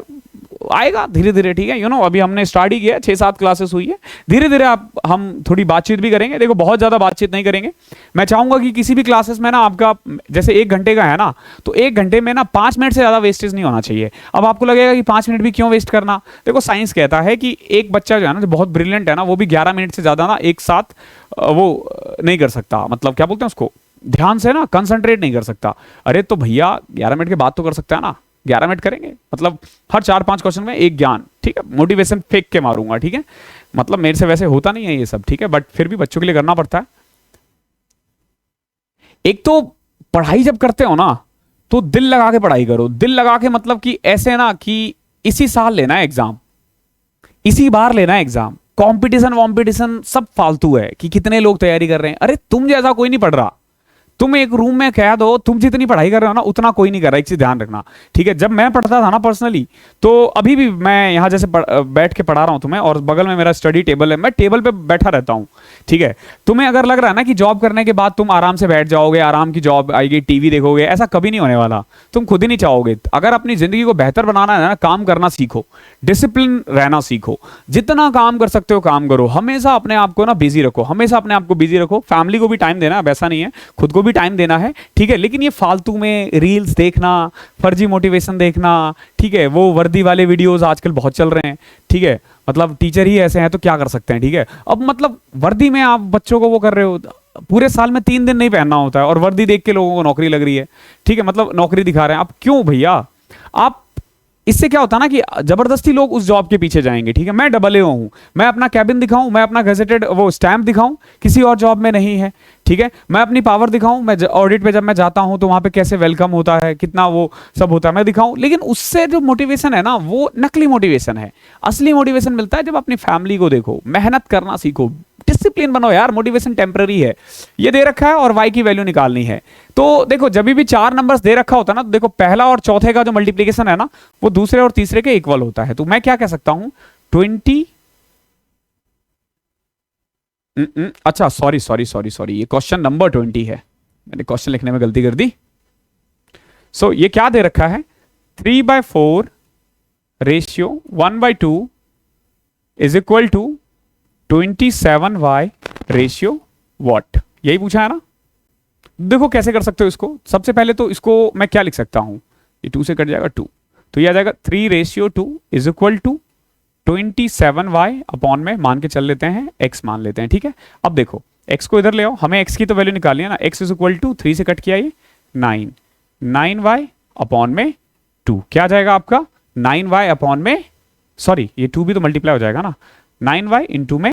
आएगा, धीरे धीरे, ठीक है, अभी हमने स्टार्ट ही किया, 6-7 क्लासेस हुई है, धीरे धीरे हम थोड़ी बातचीत भी करेंगे। देखो बहुत ज्यादा बातचीत नहीं करेंगे, मैं चाहूंगा कि किसी भी क्लासेस में ना आपका जैसे 1 घंटे का है ना, तो 1 घंटे में ना 5 मिनट से ज्यादा वेस्टेज नहीं होना चाहिए। अब आपको लगेगा कि 5 मिनट भी क्यों वेस्ट करना, देखो साइंस कहता है कि एक बच्चा जो है ना, जो बहुत ब्रिलियंट है ना, वो भी 11 मिनट से ज्यादा ना एक साथ वो नहीं कर सकता, मतलब क्या बोलते हैं उसको, ध्यान से ना कंसंट्रेट नहीं कर सकता। अरे तो भैया 11 मिनट के बाद तो कर सकता है ना, 11 मिनट करेंगे, मतलब हर 4-5 क्वेश्चन में एक ज्ञान, ठीक है, मोटिवेशन फेंक के मारूंगा, ठीक है, मतलब मेरे से वैसे होता नहीं है ये सब, ठीक है, बट फिर भी बच्चों के लिए करना पड़ता है। एक तो पढ़ाई जब करते हो ना, तो दिल लगा के पढ़ाई करो, दिल लगा के, मतलब कि ऐसे ना कि इसी साल लेना है एग्जाम, इसी बार लेना है एग्जाम, कंपटीशन वॉम्पिटिशन सब फालतू है कि कितने लोग तैयारी कर रहे हैं। अरे तुम जैसा कोई नहीं पढ़ रहा, तुम एक रूम में कैद हो, तुम जितनी पढ़ाई कर रहे हो ना, उतना कोई नहीं कर रहा, एक चीज ध्यान रखना, ठीक है। जब मैं पढ़ता था ना पर्सनली, तो अभी भी मैं यहाँ जैसे बैठ के पढ़ा रहा हूँ तुम्हें, और बगल में मेरा स्टडी टेबल है, मैं टेबल पे बैठा रहता हूँ, ठीक है। तुम्हें अगर लग रहा है ना कि जॉब करने के बाद तुम आराम से बैठ जाओगे, आराम की जॉब आएगी, टीवी देखोगे, ऐसा कभी नहीं होने वाला, तुम खुद ही नहीं चाहोगे। अगर अपनी जिंदगी को बेहतर बनाना है ना, काम करना सीखो, डिसिप्लिन रहना सीखो, जितना काम कर सकते हो काम करो, हमेशा अपने आप को ना बिजी रखो, हमेशा अपने आप को बिजी रखो, फैमिली को भी टाइम देना, वैसा नहीं है, खुद को भी टाइम देना है, ठीक है। लेकिन ये फालतू में रील्स देखना, फर्जी मोटिवेशन देखना, ठीक है, वो वर्दी वाले वीडियोस आजकल बहुत चल रहे हैं, ठीक है, मतलब टीचर ही ऐसे हैं तो क्या कर सकते हैं, ठीक है। अब मतलब वर्दी में आप बच्चों को वो कर रहे हो, पूरे साल में 3 दिन नहीं पहनना होता है, और वर्दी देख के लोगों को नौकरी लग रही है, ठीक है, मतलब नौकरी दिखा रहे हैं। अब क्यों भैया, आप इससे क्या होता है ना कि जबरदस्ती लोग उस जॉब के पीछे जाएंगे, ठीक है। मैं डबल ए हूं, मैं अपना कैबिन दिखाऊं, मैं अपना गेजेटेड वो स्टैंप दिखाऊं, किसी और जॉब में नहीं है, ठीक है। मैं अपनी पावर दिखाऊं, मैं ऑडिट पे जब मैं जाता हूं तो वहां पे कैसे वेलकम होता है, कितना वो सब होता है, मैं दिखाऊं। लेकिन उससे जो मोटिवेशन है ना, वो नकली मोटिवेशन है। असली मोटिवेशन मिलता है जब अपनी फैमिली को देखो, मेहनत करना सीखो, डिसिप्लिन बनो यार। मोटिवेशन टेम्पररी है, ये दे रखा है और वाई की वैल्यू निकालनी है। तो देखो जब भी 4 नंबर्स दे रखा होता है ना, तो देखो पहला और चौथे का जो मल्टीप्लिकेशन है ना, वो दूसरे और तीसरे के इक्वल होता है। तो मैं क्या कह सकता हूं, 20, अच्छा सॉरी सॉरी सॉरी सॉरी, ये क्वेश्चन नंबर 20 है, मैंने क्वेश्चन लिखने में गलती कर दी। सो ये क्या दे रखा है, 3/4 ratio 1/2 is equal to 27y ratio what, यही पूछा है ना। देखो कैसे कर सकते हो इसको, सबसे पहले तो इसको मैं क्या लिख सकता हूं, ये 2 से कट जाएगा 2, तो ये आ जाएगा 3/2 is equal to 27y upon में मान के चल लेते हैं x मान लेते हैं, ठीक है। अब देखो x को इधर ले आओ, हमें x की तो वैल्यू निकालनी है ना, x इज इक्वल टू 3 से कट किया ये 9y अपॉन में 2, क्या आ जाएगा आपका 9y अपॉन में, सॉरी ये 2 भी तो मल्टीप्लाई हो जाएगा ना, 9y इंटू में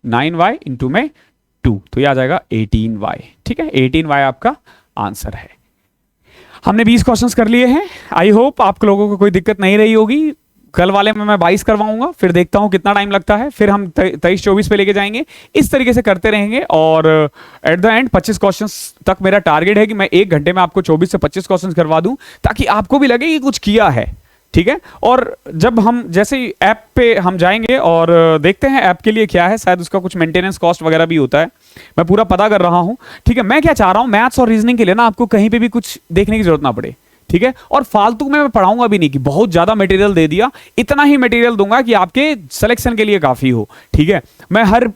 9y इंटू में 2, तो ये आ जाएगा 18y, ठीक है। 18y आपका आंसर है। हमने 20 क्वेश्चंस कर लिए हैं, आई होप आप लोगों को कोई दिक्कत नहीं रही होगी। कल वाले में मैं 22 करवाऊंगा, फिर देखता हूं कितना टाइम लगता है, फिर हम 23-24 पे लेके जाएंगे, इस तरीके से करते रहेंगे। और एट द एंड 25 क्वेश्चंस तक मेरा टारगेट है कि मैं 1 घंटे में आपको 24 से 25 क्वेश्चंस करवा दूं, ताकि आपको भी लगे कि कुछ किया है, ठीक है। और जब हम जैसे ही ऐप पे हम जाएंगे और देखते हैं ऐप के लिए क्या है, शायद उसका कुछ मेंटेनेंस कॉस्ट वगैरह भी होता है, मैं पूरा पता कर रहा हूं, ठीक है। मैं क्या चाह रहा हूं, मैथ्स और रीजनिंग के लिए ना आपको कहीं पे भी कुछ देखने की जरूरत ना पड़े, ठीक है। और फालतू में मैं पढ़ाऊंगा भी नहीं कि बहुत ज्यादा मटेरियल दे दिया, इतना ही मटेरियल दूंगा कि आपके सिलेक्शन के लिए काफी हो, ठीक है। मैं हर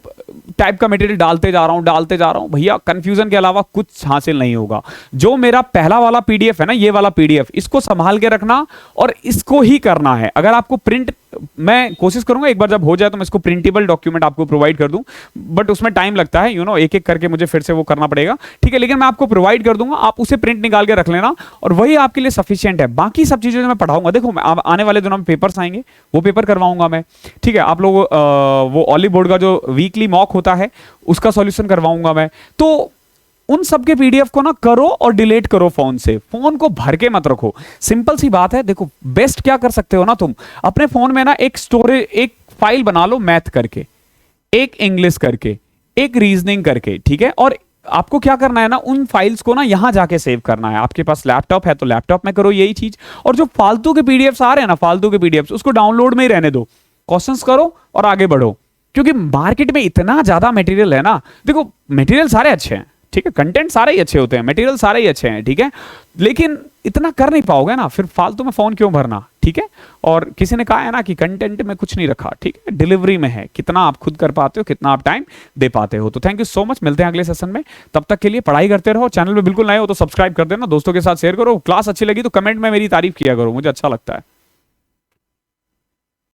टाइप का मटेरियल डालते जा रहा हूं भैया, कंफ्यूजन के अलावा कुछ हासिल नहीं होगा। जो मेरा पहला वाला पीडीएफ है ना, ये वाला पीडीएफ, इसको संभाल के रखना और इसको ही करना है। अगर आपको प्रिंट मैं कोशिश करूंगा एक बार जब हो जाए तो मैं इसको प्रिंटेबल डॉक्यूमेंट आपको प्रोवाइड कर दूं, बट उसमें टाइम लगता है, एक एक करके मुझे फिर से वो करना पड़ेगा, ठीक है, लेकिन मैं आपको प्रोवाइड कर दूंगा, आप उसे प्रिंट निकाल के रख लेना और वही आपके लिए सफिशियंट है। बाकी सब चीजें जो मैं पढ़ाऊंगा, देखो आने वाले दिनों में पेपर्स आएंगे, वो पेपर करवाऊंगा मैं, ठीक है, आप लोग वो ऑलिव बोर्ड का जो वीकली मॉक होता है उसका सॉल्यूशन करवाऊंगा मैं। तो उन सब के पीडीएफ को ना करो और डिलीट करो फोन से, फोन को भर के मत रखो। सिंपल सी बात है, देखो बेस्ट क्या कर सकते हो ना, तुम अपने फोन में ना एक स्टोरेज, एक फाइल बना लो मैथ करके, एक इंग्लिश करके, एक रीजनिंग करके, ठीक है, और आपको क्या करना है ना, उन फाइल्स को ना यहां जाके सेव करना है। आपके पास लैपटॉप है तो लैपटॉप में करो यही चीज, और जो फालतू के पीडीएफ आ रहे हैं ना, फालतू के पीडीएफ उसको डाउनलोड में ही रहने दो, क्वेश्चंस करो और आगे बढ़ो, क्योंकि मार्केट में इतना ज्यादा मटेरियल है ना। देखो मटेरियल सारे अच्छे हैं, ठीक है, कंटेंट सारे ही अच्छे होते हैं, मटेरियल सारे ही अच्छे हैं, ठीक है, लेकिन इतना कर नहीं पाओगे ना, फिर फालतू में फोन क्यों भरना, ठीक है। और किसी ने कहा है ना कि कंटेंट में कुछ नहीं रखा, ठीक है, डिलीवरी में है, कितना आप खुद कर पाते हो, कितना आप टाइम दे पाते हो। तो थैंक यू सो मच, मिलते हैं अगले सेशन में, तब तक के लिए पढ़ाई करते रहो। चैनल पे बिल्कुल नए हो तो सब्सक्राइब कर देना, दोस्तों के साथ शेयर करो, क्लास अच्छी लगी तो कमेंट में मेरी तारीफ किया करो, मुझे अच्छा लगता है।